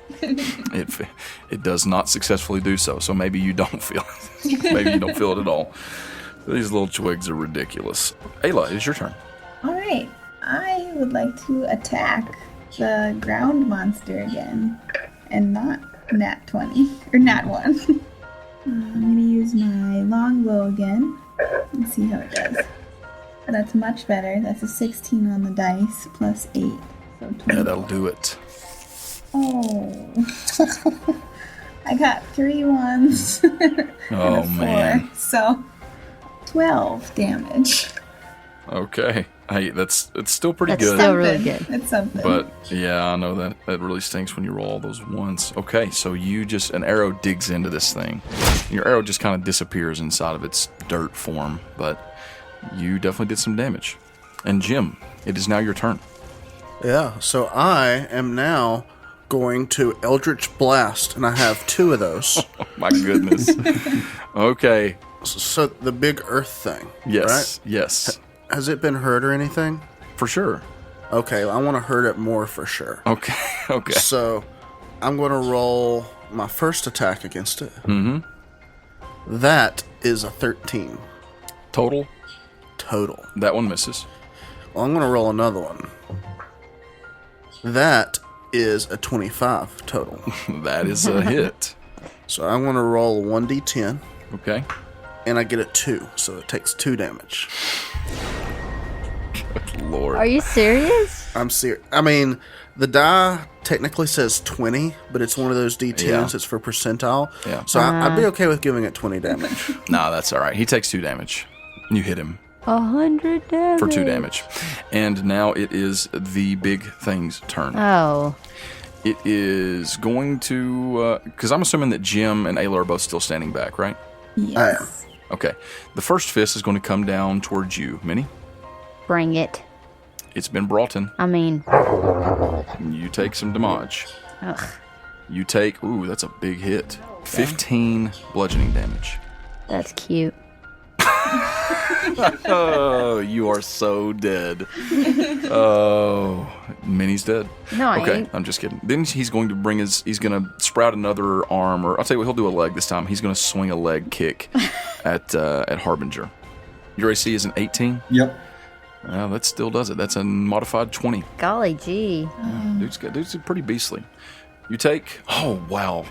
It does not successfully do so, so maybe you don't feel it. Maybe you don't feel it at all. These little twigs are ridiculous. Ayla, it's your turn. All right. I would like to attack the ground monster again, and not nat 20 or nat 1. I'm gonna use my longbow again and see how it does. That's much better. That's a 16 on the dice plus 8, so 20. Yeah, that'll do it. Oh. I got 3 ones. and Oh, a 4, man. So 12 damage. Okay. Hey, it's still pretty That's good. still really good. It's something. But yeah, I know that really stinks when you roll all those ones. Okay, so an arrow digs into this thing. Your arrow just kind of disappears inside of its dirt form, but you definitely did some damage. And Jim, it is now your turn. Yeah, so I am now going to Eldritch Blast, and I have 2 of those. My goodness. Okay. So the big earth thing, Yes. right? Yes. Has it been hurt or anything? For sure. Okay, I want to hurt it more for sure. Okay. Okay. So I'm going to roll my first attack against it. Mm-hmm. That is a 13 Total. That one misses. Well, I'm going to roll another one. That is a 25 total. That is a hit. So I'm going to roll 1d10, Okay. and I get a 2, so it takes 2 damage. Good Lord. Are you serious? I'm serious. I mean, the die technically says 20, but it's one of those D10s. Yeah. It's for percentile. Yeah. So I'd be okay with giving it 20 damage. Nah, that's all right. He takes 2 damage. You hit him 100 damage. for 2 damage. And now it is the big thing's turn. Oh. It is going to... Because I'm assuming that Jim and Ayla are both still standing back, right? yes. Okay. The first fist is going to come down towards you, Minnie. Bring it. It's been brought in. I mean, You take some damage. ugh, You take... Ooh, that's a big hit. 15 bludgeoning damage. that's cute. Oh, you are so dead. Oh, Minnie's dead. No, I Okay, ain't. I'm just kidding. Then he's going to he's going to sprout another arm, or I'll tell you what, he'll do a leg this time. He's going to swing a leg kick at Harbinger. Your AC is an 18? Yep. Well, that still does it. That's a modified 20. Golly gee. Dude's pretty beastly. You take... Oh, wow.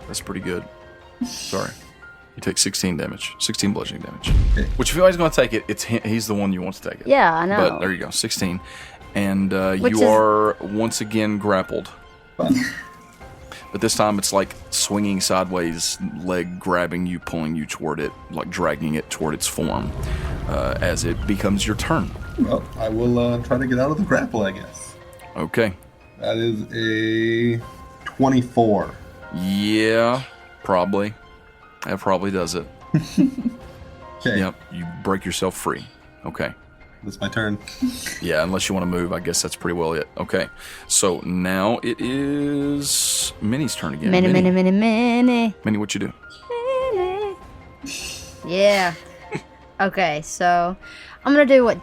That's pretty good. Sorry. You take 16 damage. 16 bludgeoning damage. Okay. Which, if anybody's going to take it, he's the one you want to take it. Yeah, I know. But there you go, 16. And Which you is- are once again grappled. Fun. But this time it's like swinging sideways, leg grabbing you, pulling you toward it, like dragging it toward its form as it becomes your turn. Well, I will try to get out of the grapple, I guess. Okay. That is a 24. Yeah, probably. That probably does it. Okay. Yep, you break yourself free. Okay. That's my turn. Yeah, unless you want to move, I guess that's pretty well it. Okay, so now it is Minnie's turn again. Minnie. Minnie, what you do? Yeah. Okay, so I'm gonna do what,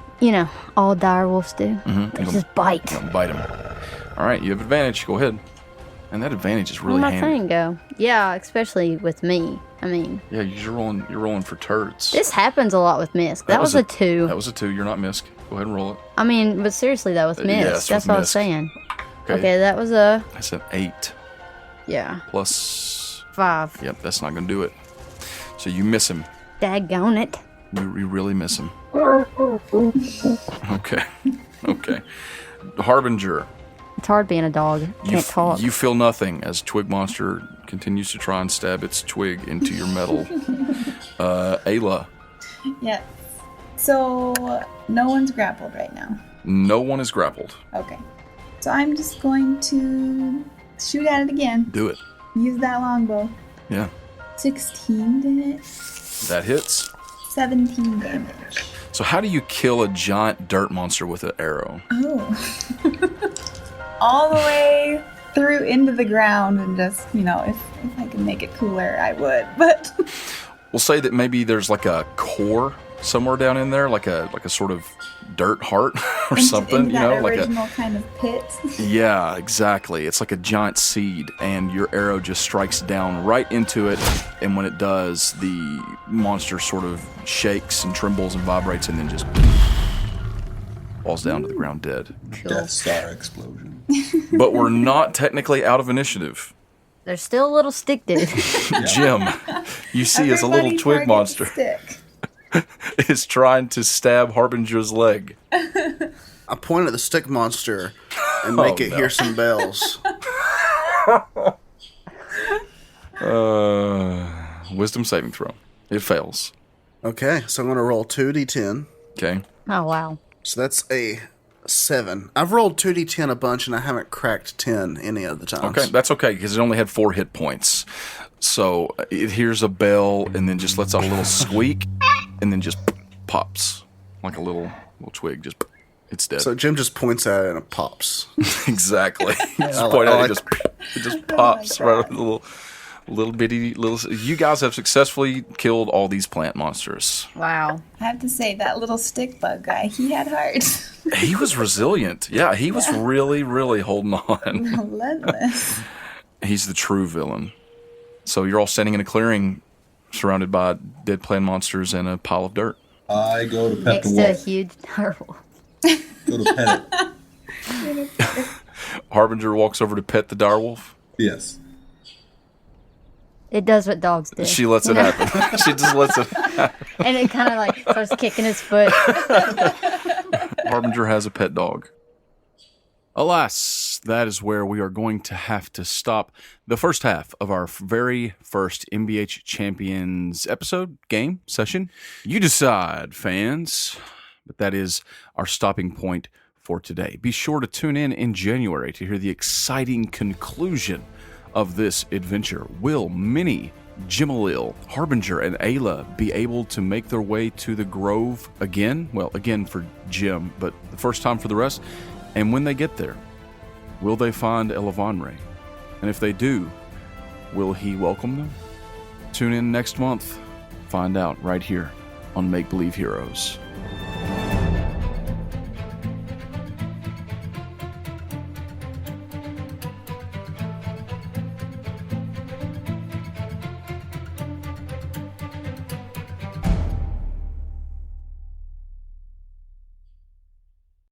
all dire wolves do. They just bite. Bite him. All right, you have advantage. Go ahead. And that advantage is really Where'd my handy. thing go? Yeah, especially with me. I mean, Yeah, you're rolling for turds. this happens a lot with Misk. That was a 2. That was a 2. You're not Misk. Go ahead and roll it. I mean, but seriously, that was Misk. yes, That's with what I was Misk. saying. Okay. Okay, that was a, That's an 8 yeah, plus. 5. Yep, that's not going to do it. So you miss him. Daggone it. You really miss him. Okay. Okay. Harbinger. It's hard being a dog. Can't talk. You feel nothing as Twig Monster continues to try and stab its twig into your metal. Ayla, Yes. So no one's grappled right now. no one is grappled. Okay. So I'm just going to shoot at it again. Do it. Use that longbow. Yeah. 16 to hit. That hits. 17 damage. So how do you kill a giant dirt monster with an arrow? Oh. All the way through into the ground and just, if I can make it cooler, I would. But We'll say that maybe there's like a core somewhere down in there, like a sort of dirt heart or something, into that like original kind of pit. Yeah, exactly. It's like a giant seed, and your arrow just strikes down right into it, and when it does, the monster sort of shakes and trembles and vibrates, and then just falls down to the ground dead. Death Star explosion. But we're not technically out of initiative. There's still a little stick dude. Jim, you see as a little Everybody twig target monster Stick. is trying to stab Harbinger's leg. I point at the stick monster and make it no. hear some bells. Wisdom saving throw. It fails. Okay, so I'm going to roll 2d10. Okay. Oh, wow. So that's a 7. I've rolled 2d10 a bunch, and I haven't cracked 10 any of the times. Okay, that's okay, because it only had 4 hit points. So it hears a bell, and then just lets out a little squeak, and then just pops. Like a little twig. Just, it's dead. So Jim just points at it, and it pops. Exactly. Just point at it, it just pops right over the little bitty little. You guys have successfully killed all these plant monsters. Wow. I have to say, that little stick bug guy, he had heart. He was resilient. Yeah, he was really, really holding on. Relentless. He's the true villain. So you're all standing in a clearing surrounded by dead plant monsters and a pile of dirt. I go to pet Next the to a wolf. huge turtle. Go to pet it. Harbinger walks over to pet the direwolf. Yes. It does what dogs do. She lets it happen. She just lets it happen. And it kind of like starts kicking his foot. Harbinger has a pet dog. Alas, that is where we are going to have to stop the first half of our very first MBH Champions episode, game, session. You decide, fans. But that is our stopping point for today. Be sure to tune in January to hear the exciting conclusion of this adventure. Will Minnie, Jimalil, Harbinger, and Ayla be able to make their way to the Grove again? Well, again for Jim, but the first time for the rest. And when they get there, will they find Ellevanre? And if they do, will he welcome them? Tune in next month. Find out right here on Make Believe Heroes.